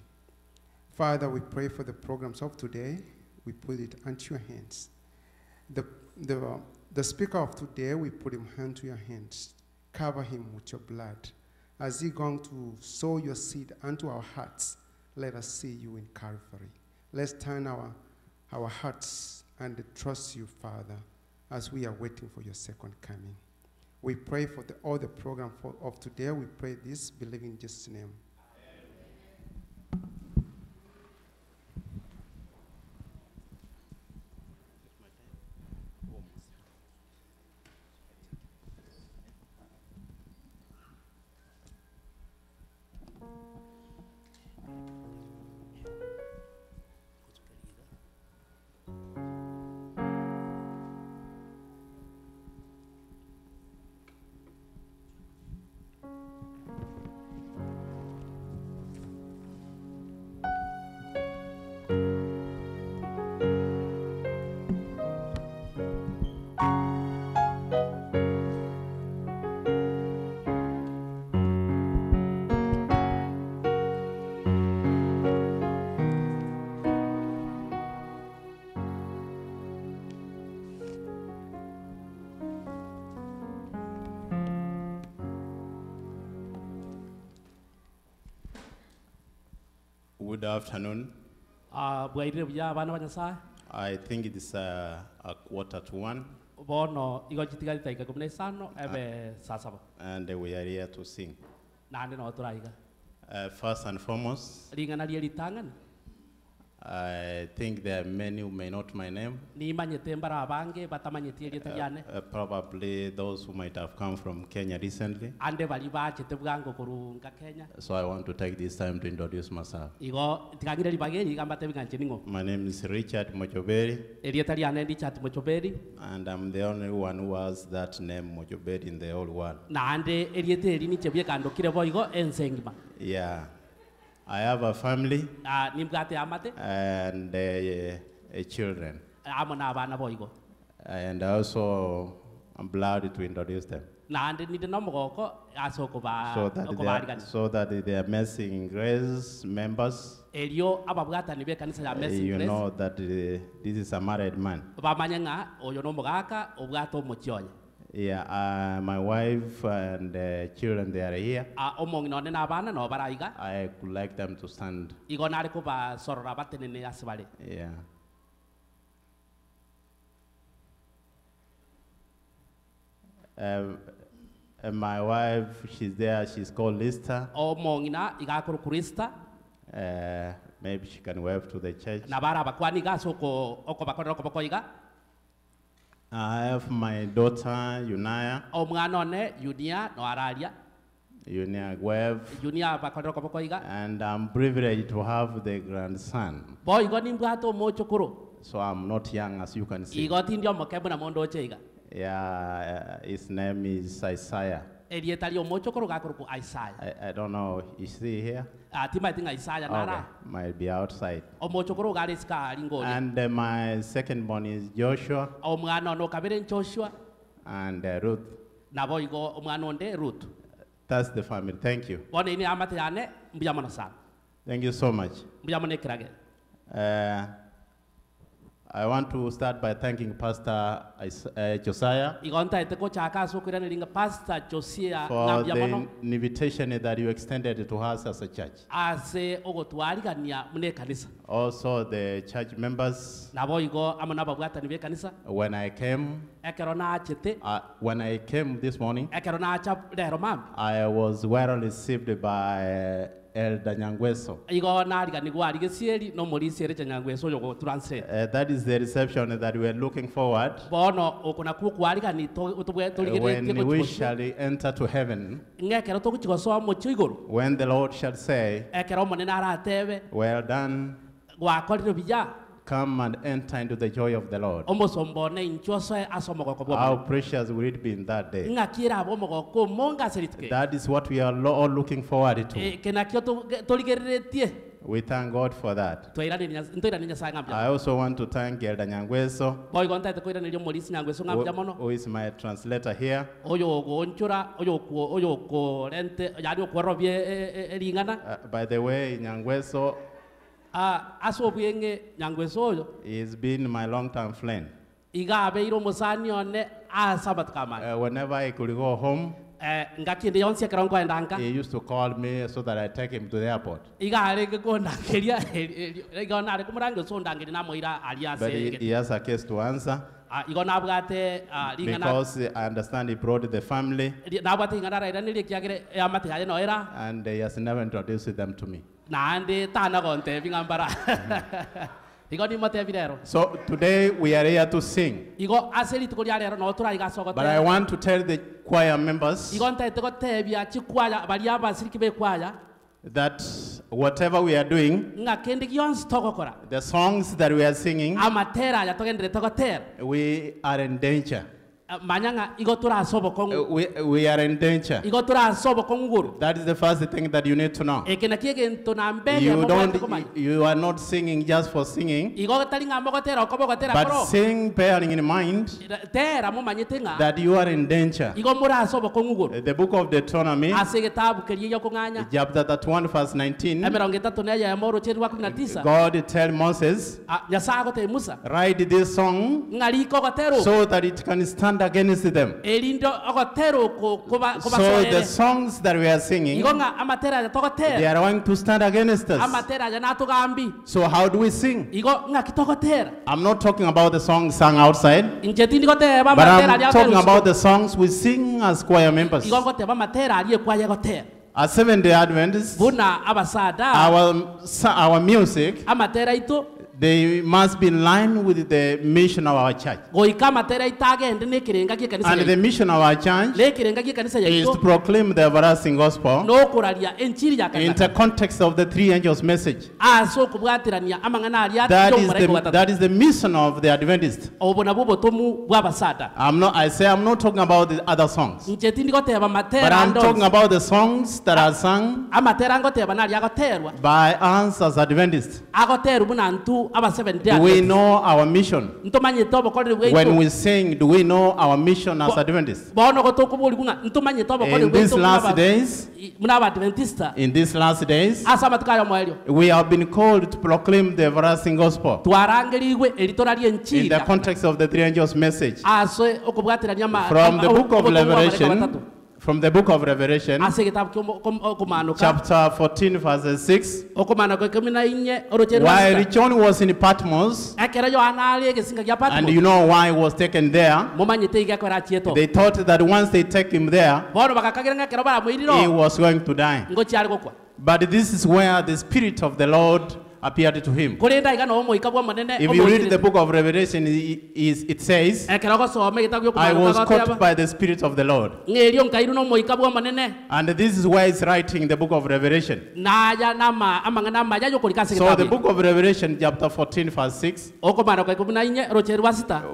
Father, we pray for the programs of today. We put it into your hands. The speaker of today, we put him into your hands. Cover him with your blood. As he going to sow your seed unto our hearts, let us see you in Calvary. Let's turn our hearts and trust you, Father, as we are waiting for your second coming. We pray for all the program of today. We pray this, believing in Jesus' name. Good afternoon. I think it is a 1:45. And we are here to sing. First and foremost, I think there are many who may not my name. Probably those who might have come from Kenya recently. So I want to take this time to introduce myself. My name is Richard Mochoberi. And I'm the only one who has that name Mochoberi in the whole world. Yeah. I have a family and children. And also, I'm glad to introduce them. So that the Amazing Grace members, you know that this is a married man. Yeah, my wife and children, they are here. I would like them to stand. Yeah. And my wife, she's there, she's called Lista. Maybe she can wave to the church. I have my daughter, Unaya. Junior Guev, Junior bakodro ko iga. And I'm privileged to have the grandson. Boy igo nimbwato mochokoro. So I'm not young, as you can see. Igo tindio mokebu na mondo cheiga. Yeah, his name is Isaiah. I don't know, is he here? Okay, might be outside. And my second born is Joshua. And Ruth. That's the family. Thank you. Thank you so much. I want to start by thanking Pastor Josiah for the invitation that you extended to us as a church. Also the church members. When I came this morning, I was well received by Elder Nyangweso. That is the reception that we are looking forward when we shall enter to heaven, when the Lord shall say, well done, come and enter into the joy of the Lord. How precious will it be in that day? That is what we are all looking forward to. We thank God for that. I also want to thank Elder Nyangweso, who is my translator here. By the way, Nyangweso he's been my long-term friend. Whenever I could go home, he used to call me so that I take him to the airport. But he has a case to answer. Because I understand he brought the family and he has never introduced them to me. So today we are here to sing. But I want to tell the choir members that whatever we are doing, the songs that we are singing, we are in danger. We are in danger. That is the first thing that you need to know. You are not singing just for singing, but sing bearing in mind that you are in danger. The book of Deuteronomy, chapter 31, verse 19, God tells Moses, write this song so that it can stand against them. So the songs that we are singing, they are going to stand against us. So how do we sing? I'm not talking about the songs sung outside, but I'm talking about the songs we sing as choir members. As Seventh-day Adventists, our music, they must be in line with the mission of our church. And the mission of our church is to proclaim the everlasting gospel in the context of the three angels' message. That is the mission of the Adventists. I'm not talking about the other songs, but I'm talking about the songs that are sung by us as Adventists. Do we know our mission? When we sing, do we know our mission as Adventists? In these last days, we have been called to proclaim the everlasting gospel in the context of the three angels' message. From the book of Revelation, chapter 14, verse 6, while John was in Patmos, and you know why he was taken there, they thought that once they take him there, he was going to die. But this is where the Spirit of the Lord appeared to him. Kurenda igana omoika bwa manene. If you read the book of Revelation, it says, I was caught by the Spirit of the Lord. And this is why it's writing the book of Revelation. So the book of Revelation, chapter 14, verse 6,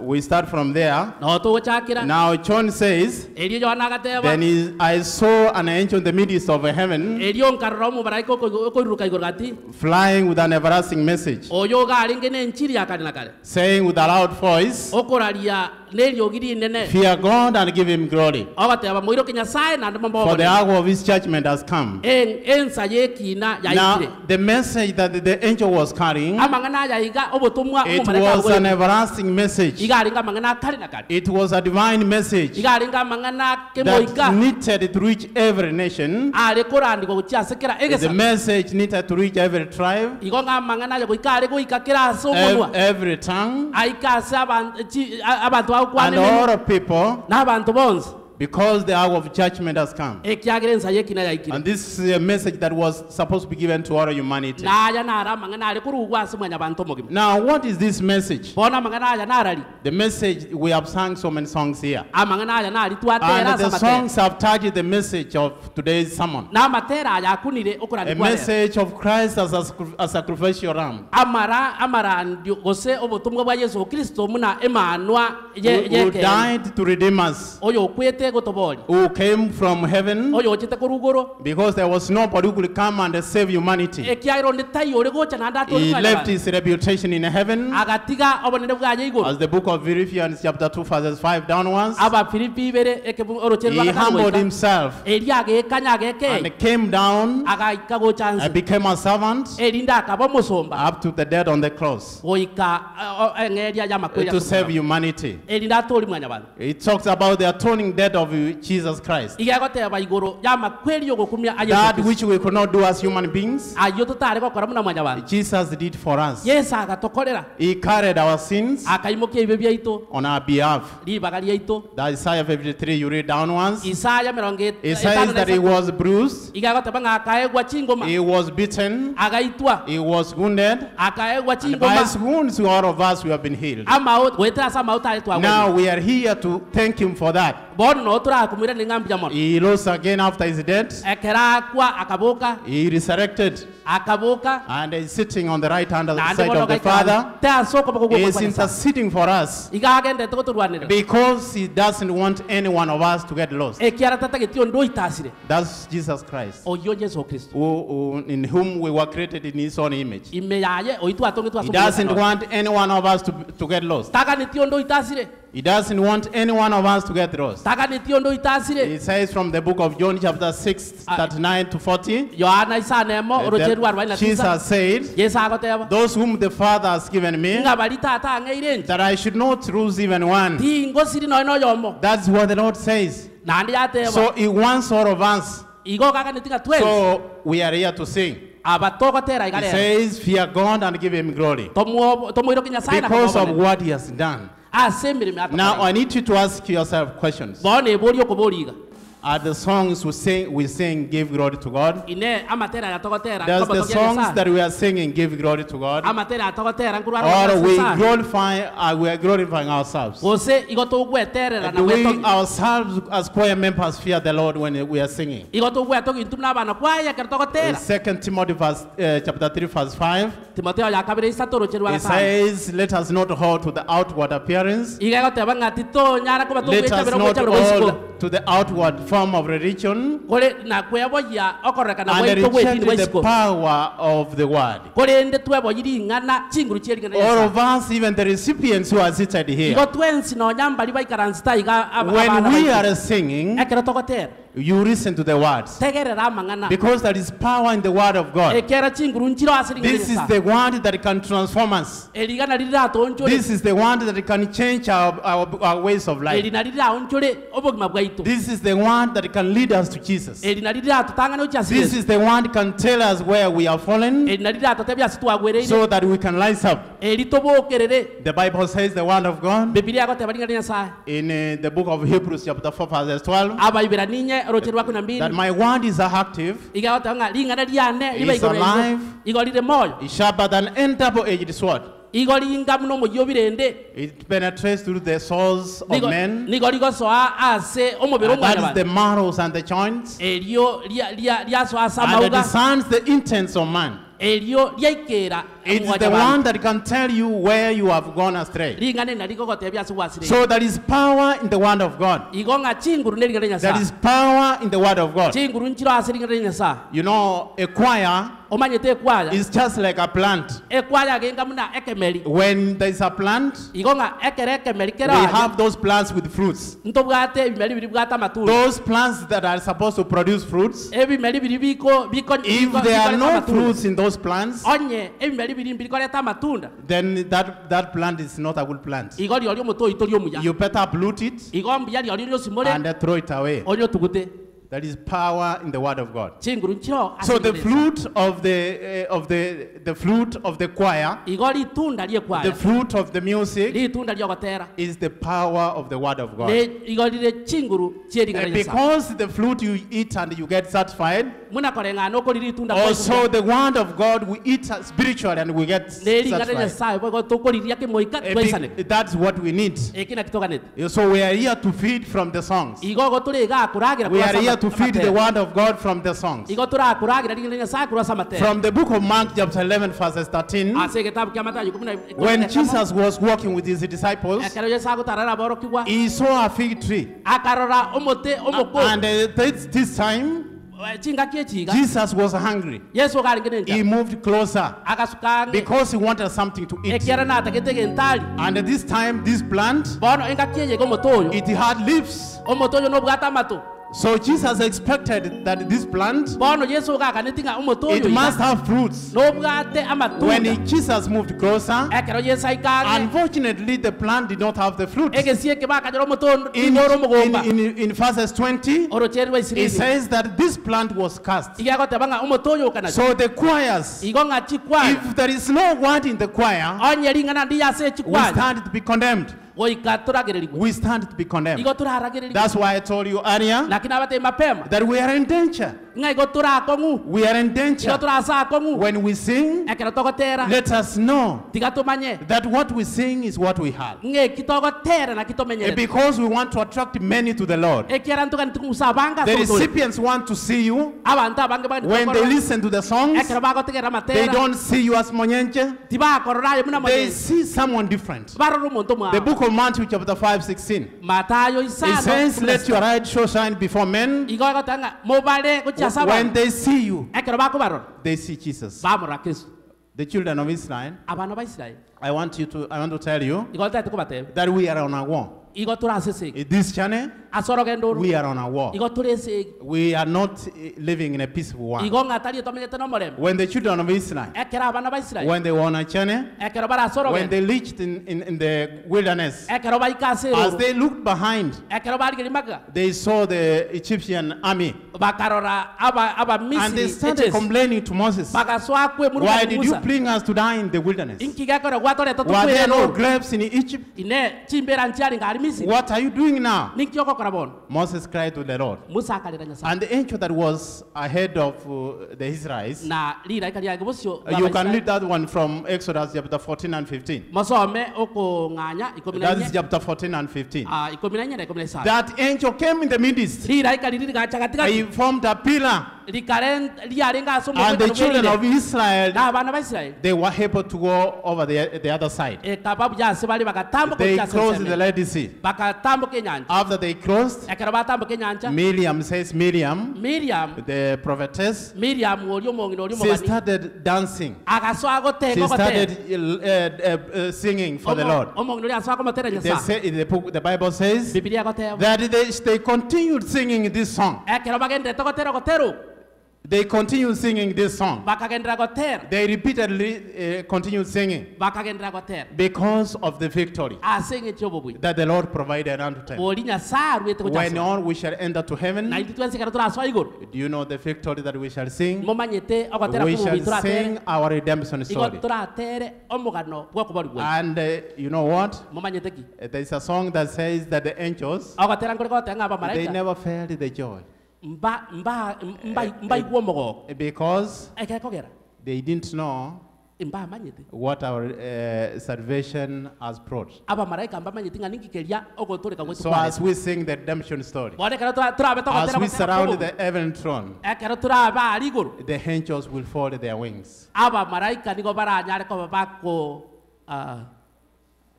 we start from there. Now John says, then I saw an angel in the midst of heaven, flying with an everlasting message, saying with a loud voice, fear God and give him glory, for the hour of his judgment has come. Now the message that the angel was carrying, it was an everlasting message. It was a divine message that needed to reach every nation. The message needed to reach every tribe, every tongue, and all people, because the hour of judgment has come. And this is a message that was supposed to be given to all humanity. Now, what is this message? The message, we have sung so many songs here. And the songs have touched the message of today's sermon. A message of Christ as a sacrificial lamb, who died to redeem us, who came from heaven, because there was nobody who could come and save humanity. He left his reputation in heaven, as the book of Philippians chapter 2 verses 5 downwards. He humbled himself and came down and became a servant up to the death on the cross to save humanity. It talks about the atoning death of Jesus Christ, that which we could not do as human beings, Jesus did for us. He carried our sins on our behalf. That Isaiah 53, you read downwards. It says that he was bruised, he was beaten, he was wounded, and by his wounds all of us we have been healed. Now we are here to thank him for that. He rose again after his death. He resurrected, and is sitting on the right hand side of the Father. He is interceding for us, because he doesn't want any one of us to get lost. That's Jesus Christ, in whom we were created in his own image. He doesn't want any one of us to get lost. He doesn't want any one of us to get lost. It says from the book of John chapter 6, 39 to 40, Jesus said, those whom the Father has given me, that I should not lose even one. That's what the Lord says. So he wants all of us. So we are here to sing. He says, fear God and give him glory, because of what he has done. Now I need you to ask yourself questions. Are the songs we sing give glory to God? Does the songs that we are singing give glory to God? Or we are glorifying ourselves? Do we ourselves as choir members fear the Lord when we are singing? In 2 Timothy chapter 3 verse 5, it says, let us not hold to the outward appearance, let us not hold to the outward form of religion, and reject the power of the word. All of us, even the recipients who are seated here, when we are singing, you listen to the words, because there is power in the word of God. This is the word that can transform us. This is the word that can change our ways of life. This is the word that can lead us to Jesus. This is the one that can tell us where we are fallen, so that we can rise up. The Bible says the word of God in the book of Hebrews chapter 4 verse 12. that my word is active, is alive, is sharper than any double-edged sword. It penetrates through the souls of men. And that is the marrows and the joints. And it discerns the intents of man. It's the one that can tell you where you have gone astray. So there is power in the word of God. There is power in the word of God. You know, a choir is just like a plant. When there is a plant, we have those plants with fruits. Those plants that are supposed to produce fruits, if there are no fruits in those plants, then that plant is not a good plant. You better uproot it and throw it away. There is power in the word of God. So the fruit of the fruit of the choir, the fruit of the music, is the power of the word of God. Because the fruit you eat and you get satisfied, also the word of God we eat spiritually and we get satisfied. That's what we need. So we are here to feed from the songs. We are here to feed the word of God from the songs. From the book of Mark chapter 11 verses 13, when Jesus was walking with his disciples, he saw a fig tree. And this time, Jesus was hungry. He moved closer because he wanted something to eat. And this time, this plant, it had leaves. So Jesus expected that this plant, it must have fruits. When Jesus moved closer, unfortunately the plant did not have the fruit. In verses 20, it says that this plant was cursed. So the choirs, if there is no word in the choir, we stand to be condemned. We stand to be condemned. That's why I told you earlier that we are in danger. We are in danger. When we sing, let us know that what we sing is what we have. Because we want to attract many to the Lord. The recipients want to see you. When they listen to the songs, they don't see you as Monyenche. They see someone different. The book of Matthew chapter 5:16. It says, let your light so shine before men. When they see you, they see Jesus. The children of Israel, I want to tell you that we are on a war. In this channel, we are on a war. We are not living in a peaceful war. When the children of Israel, when they were on a channel, when they reached in the wilderness, as they looked behind, they saw the Egyptian army. And they started complaining to Moses, why did you bring us to die in the wilderness? Were there no grapes in Egypt? What are you doing now? Moses cried to the Lord. And the angel that was ahead of the Israelites, you can read that one from Exodus chapter 14 and 15. That is chapter 14 and 15. That angel came in the midst. He formed a pillar. And the children of Israel, they were able to go over the other side. They closed the Red Sea. After they crossed, Miriam, the prophetess, she started dancing. She started singing for the Lord. The Bible says that they continued singing this song. They continued singing this song. They repeatedly continued singing because of the victory that the Lord provided unto them. When all we shall enter to heaven, do you know the victory that we shall sing? We shall sing our redemption story. And you know what? There is a song that says that the angels, they never felt the joy. Because they didn't know what our salvation has brought. So as we sing the redemption story, as we surround the heaven throne, the angels will fold their wings.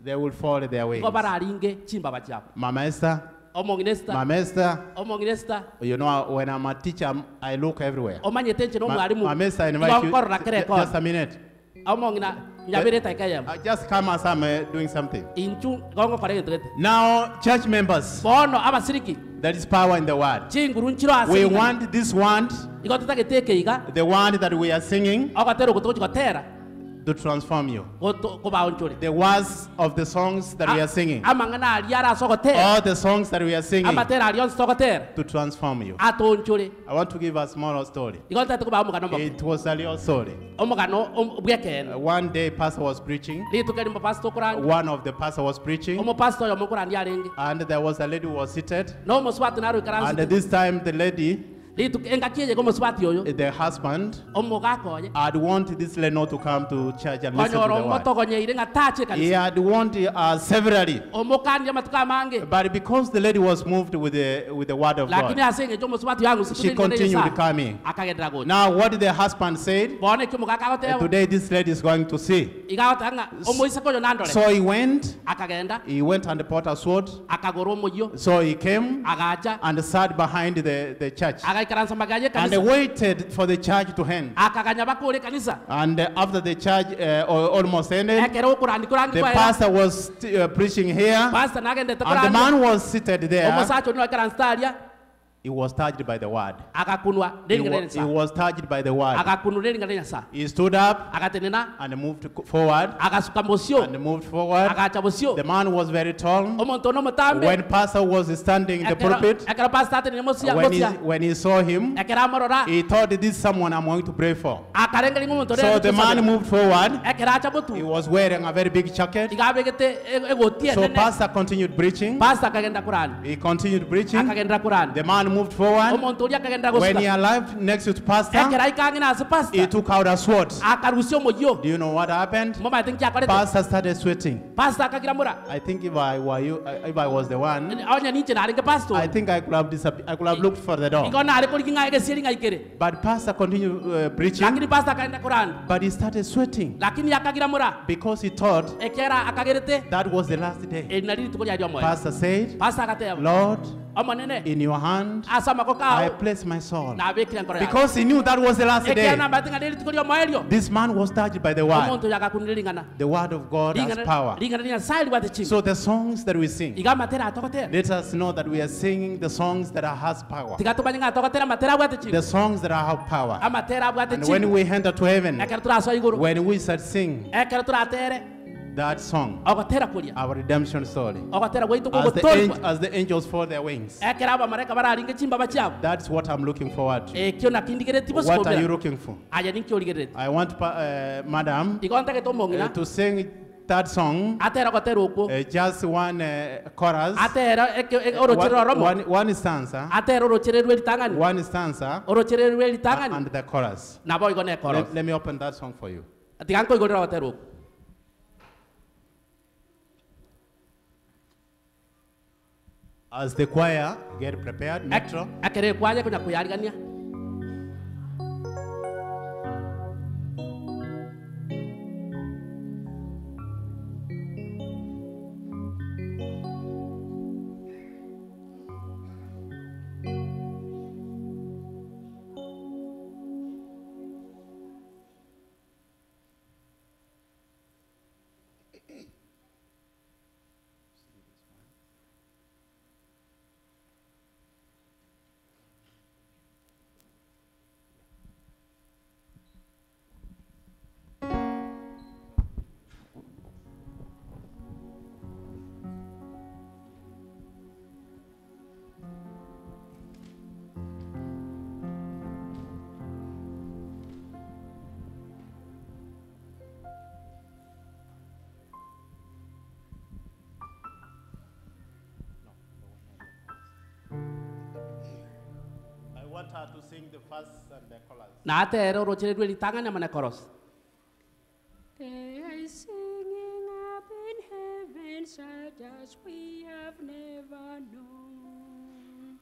They will fold their wings. Mama Esther, Mama Esther, you know, when I'm a teacher, I look everywhere. Mama Esther, I invite you, just a minute. Just come as I'm doing something. Now, church members, there is power in the word. We want this word, the word that we are singing, to transform you. The words of the songs that we are singing, all the songs that we are singing, to transform you. I want to give a small story. It was a real story. One day pastor was preaching. One of the pastor was preaching, and there was a lady who was seated, and this time the lady, the husband had wanted this lady not to come to church and listen to the word. He had wanted severally, but because the lady was moved with the word of God, she continued coming. Now what did the husband say? Today this lady is going to see. So he went and bought a sword. So he came and sat behind the church and waited for the church to end. And after the church almost ended, the pastor was preaching here, and the man was seated there. He was touched by the word. He was touched by the word. He stood up and moved forward. The man was very tall. When pastor was standing in the pulpit, when he saw him, he thought, this is someone I'm going to pray for. So the man moved forward. He was wearing a very big jacket. So pastor continued preaching. He continued preaching. The man moved forward. When he arrived next to pastor, he took out a sword. Do you know what happened? Pastor started sweating. I think if I were you, if I was the one, I think I could have looked for the door. But pastor continued preaching. But he started sweating because he thought that was the last day. Pastor said, Lord, in your hand I place my soul. Because he knew that was the last day. This man was touched by the word. The word of God has power. So the songs that we sing, let us know that we are singing the songs that has power. The songs that have power. And when we enter to heaven, when we start singing that song, our redemption story, as the angels fold their wings, that's what I'm looking forward to. What are you looking for? I want Madam to sing that song, just one chorus, one stanza, and the chorus. Let me open that song for you. As the choir get prepared, Metro. her to sing the verse and the chorus. Na atero rochire dwe litanganya mana chorus. They are singing up in heaven such as we have never known,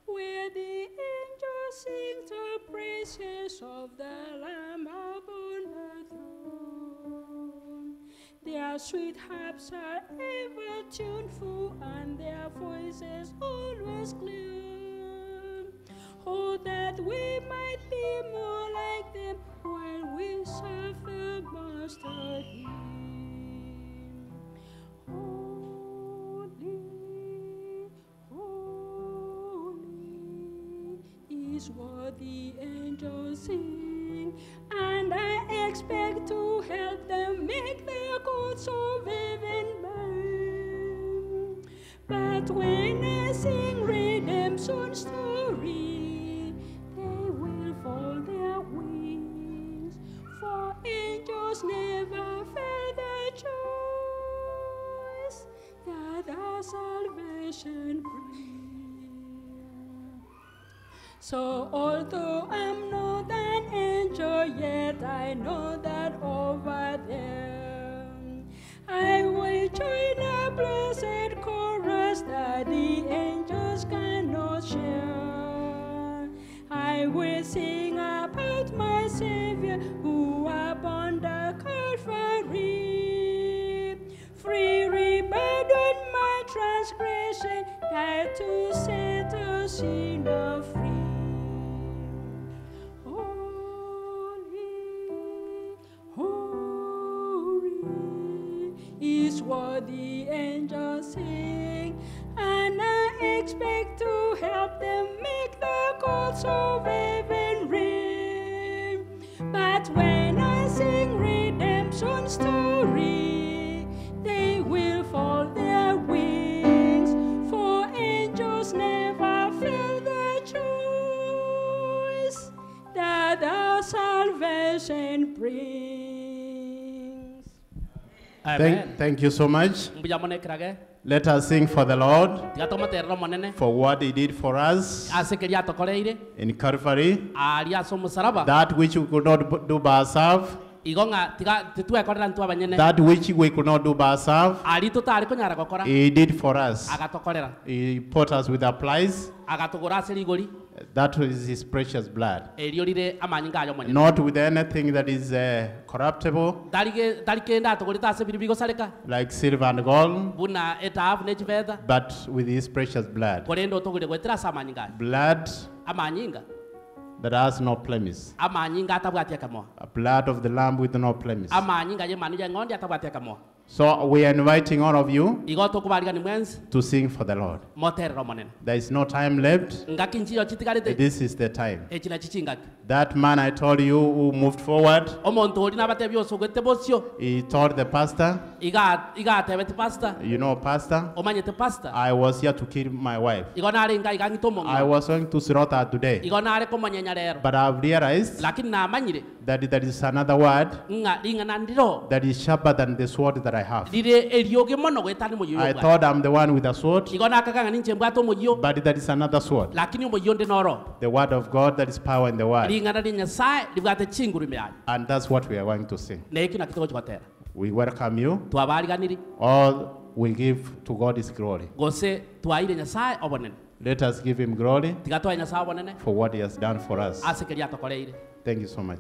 where the angels sing the praises of the Lamb upon the throne. Their sweet harps are ever tuneful and their voices always clear. Oh, that we might be more like them when we serve the Master Him. Holy, holy is what the angels sing, and I expect to help them make the courts of heaven burn. But when I sing redemption story, they will fold their wings, for angels never felt the joys that our salvation brings. So although I'm not an angel yet, I know that over there I will join a blessed chorus that the angels cannot share. I will sing about my Savior who upon the Calvary free rebellion my transgression died to set a sinner free. Is what the angels sing, and I expect to help them make the courts of heaven ring. But when I sing redemption story, they will fold their wings, for angels never felt the joys that our salvation brings. Thank you so much. Let us sing for the Lord, for what He did for us in Calvary, that which we could not do by ourselves, that which we could not do by ourselves, He did for us. He put us with a price. That is His precious blood. Not with anything that is corruptible, like silver and gold, but with His precious blood. Blood that has no blemish. A blood of the Lamb with no blemish. So we are inviting all of you to sing for the Lord. There is no time left. This is the time. That man I told you who moved forward, he told the pastor, you know, pastor, I was here to kill my wife. I was going to slaughter her today. But I've realized that there is another word that is sharper than the sword that I have. I thought I'm the one with the sword, but there is another sword. The word of God, that is power in the word. And that's what we are going to sing. We welcome you. All we give to God is glory. Let us give Him glory for what He has done for us. Thank you so much.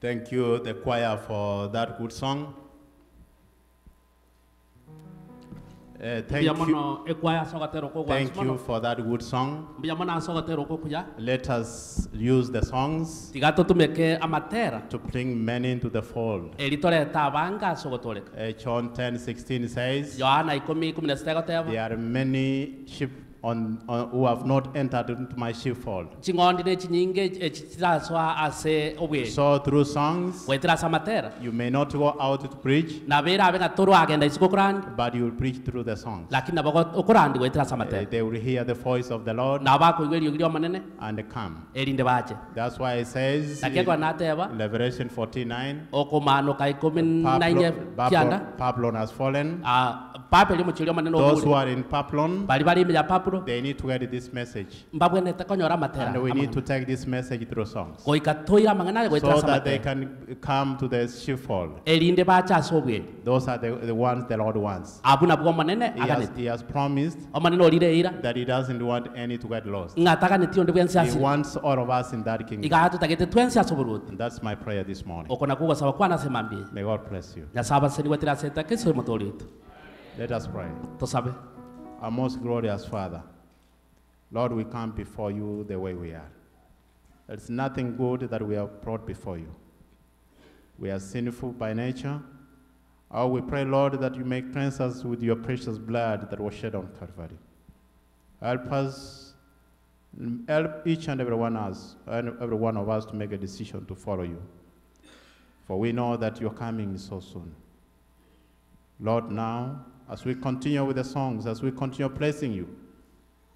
Thank you, the choir, for that good song. Thank you for that good song. Let us use the songs to bring many into the fold. John 10:16 says, there are many sheep who have not entered into my sheepfold. So through songs, you may not go out to preach, but you will preach through the songs. They will hear the voice of the Lord and come. That's why it says in Revelation 49, Babylon has fallen. Those who are in Babylon, they need to get this message. And we need to take this message through songs, so that they can come to the sheepfold. Those are the ones the Lord wants. He has promised that He doesn't want any to get lost. He wants all of us in that kingdom. And that's my prayer this morning. May God bless you. Let us pray. Our most glorious Father, Lord, we come before you the way we are. There's nothing good that we have brought before you. We are sinful by nature. Oh, we pray, Lord, that you may cleanse us with your precious blood that was shed on Calvary. Help us, help each and every one of us to make a decision to follow you. For we know that your coming is so soon. Lord, now, as we continue with the songs, as we continue praising you,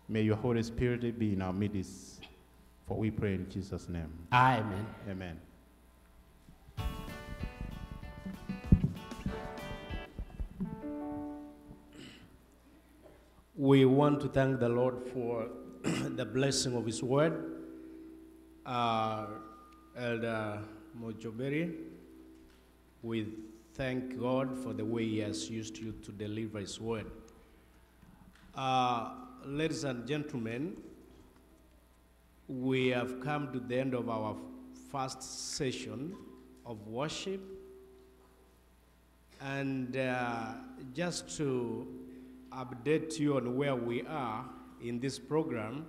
may your Holy Spirit be in our midst. For we pray in Jesus' name. Amen. Amen. We want to thank the Lord for the blessing of His word. Elder Mojoberi, we thank God for the way He has used you to deliver His word. Ladies and gentlemen, we have come to the end of our first session of worship. And just to update you on where we are in this program,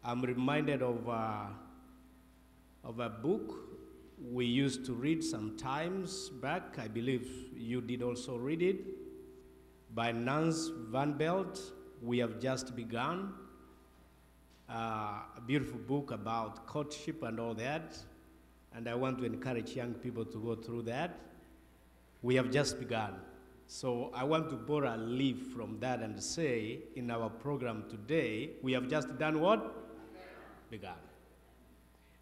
I'm reminded of a book we used to read some times back. I believe you did also read it, by Nance Van Belt. We have just begun. A beautiful book about courtship and all that. And I want to encourage young people to go through that. We have just begun. So I want to borrow a leaf from that and say, in our program today, we have just done what? Begun.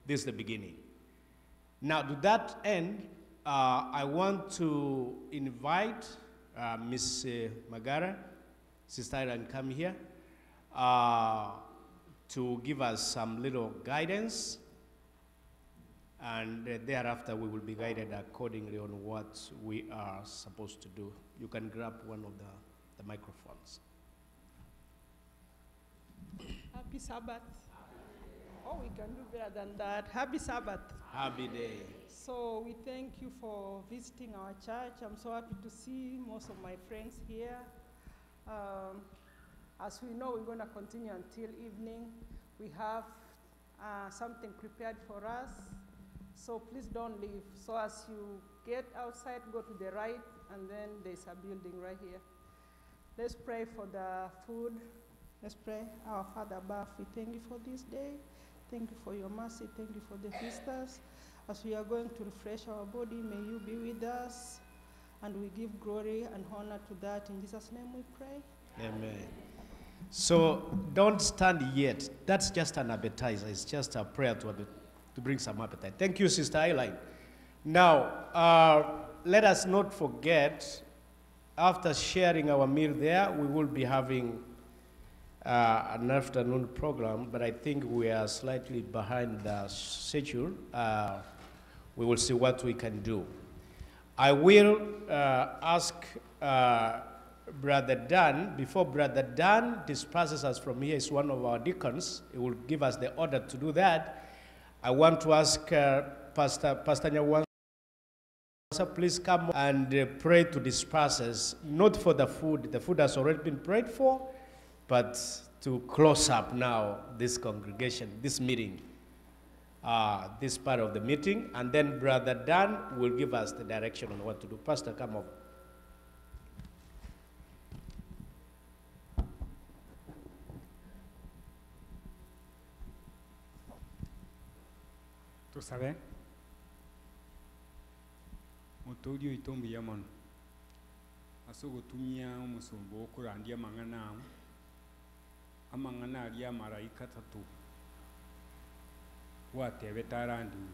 This is the beginning. Now, to that end, I want to invite Miss Magara, Sister Irene, come here, to give us some little guidance. And thereafter, we will be guided accordingly on what we are supposed to do. You can grab one of the microphones. Happy Sabbath. Oh, we can do better than that. Happy Sabbath. Happy day. So we thank you for visiting our church. I'm so happy to see most of my friends here. As we know, we're going to continue until evening. We have something prepared for us. So please don't leave. So as you get outside, go to the right, and then there's a building right here. Let's pray for the food. Let's pray. Our Father above, we thank you for this day. Thank you for your mercy. Thank you for the visitors. As we are going to refresh our body, may you be with us. And we give glory and honor to that. In Jesus' name we pray. Amen. So don't stand yet. That's just an appetizer. It's just a prayer to bring some appetite. Thank you, Sister Eileen. Now, let us not forget, after sharing our meal there, we will be having an afternoon program, but I think we are slightly behind the schedule. We will see what we can do. I will ask Brother Dan, before Brother Dan disperses us from here, is one of our deacons. He will give us the order to do that. I want to ask Pastor Nyawansa, please come and pray to disperse us, not for the food. The food has already been prayed for, but to close up now this congregation, this meeting, this part of the meeting, and then Brother Dan will give us the direction on what to do. Pastor, come over. Tusabe mutori oitombi yamono ase ogotumia omusumba okorandia amang'ana amo amang'ana aria amaraika tatu gwatebete arandiwe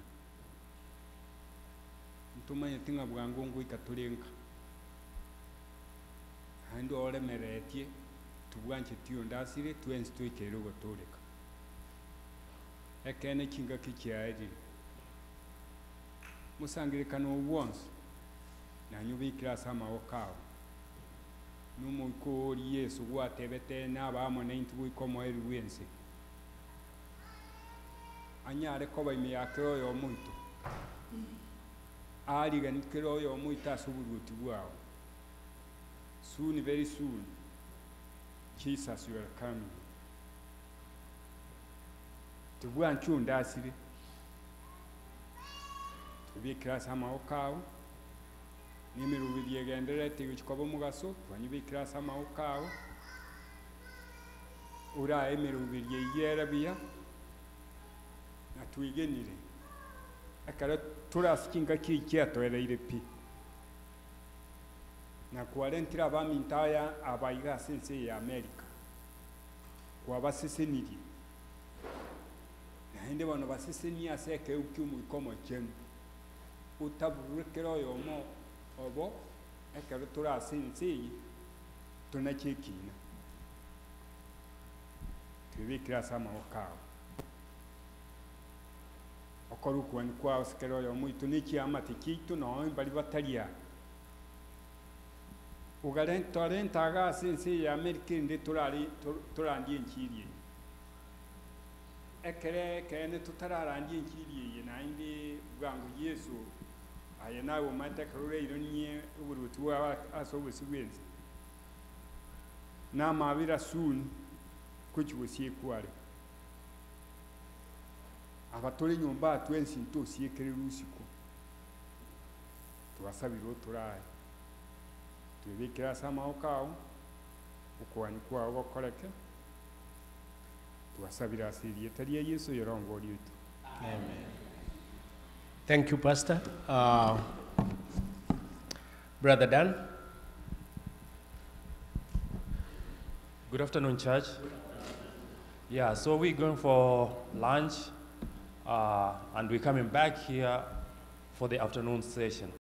ntomanyete ng'a bwango ngoika torenka naende oremeretie tubwancheti ondasire twensi toikere ogotoreka ekene chingaki chiaerire musangirikano obwonsi nanyubikira ase amaboko ago nomoiko ori Yesu gwatebete nabamo nainti goika omoeri bwense anyare koba ime yakere oyo omoito ariganikere oyo omoito ase oboruoti bwao soon, very soon, Jesus, you are coming. Tubwanchu ndasire tubikira ase amaboko ago n'emirubiri egenderete gochikoba omugaso twanyubikira ase amaboko ago orae emirubiri eyere buya natwigenire ekero turasikinga kiri kiatoereire pi nakwarentire abaminta aya abaiga ase ense ya Amerika kwabasesenirie naende bano basesenia ase ekeu kia omoiko omochenu otaburekera oyo omo obo ekero tore ase ense eye tonachekina twibikire ase amaboko ago okora okwani kwao sekero oyo omoito nechiamate kiito noo mbari bataria ugarenta ase ense ya Amerika ende torandie enchiri eye ekere kene tutararandie enchiri eye naende bwango Yesu aye nawe omate karureiro nie oburuti bwa ase obosi bwense namabira soon kuchigosie kware abatore nyomba atwensi ntosiekere rusiko tubasabira oturaye twibikira ase amaboko ago okwani kwao gokoreke tubasabira ase erieta ria Yesu yorongori oito. Amen. Thank you, Pastor. Brother Dan. Good afternoon, church. Yeah, so we're going for lunch, and we're coming back here for the afternoon session.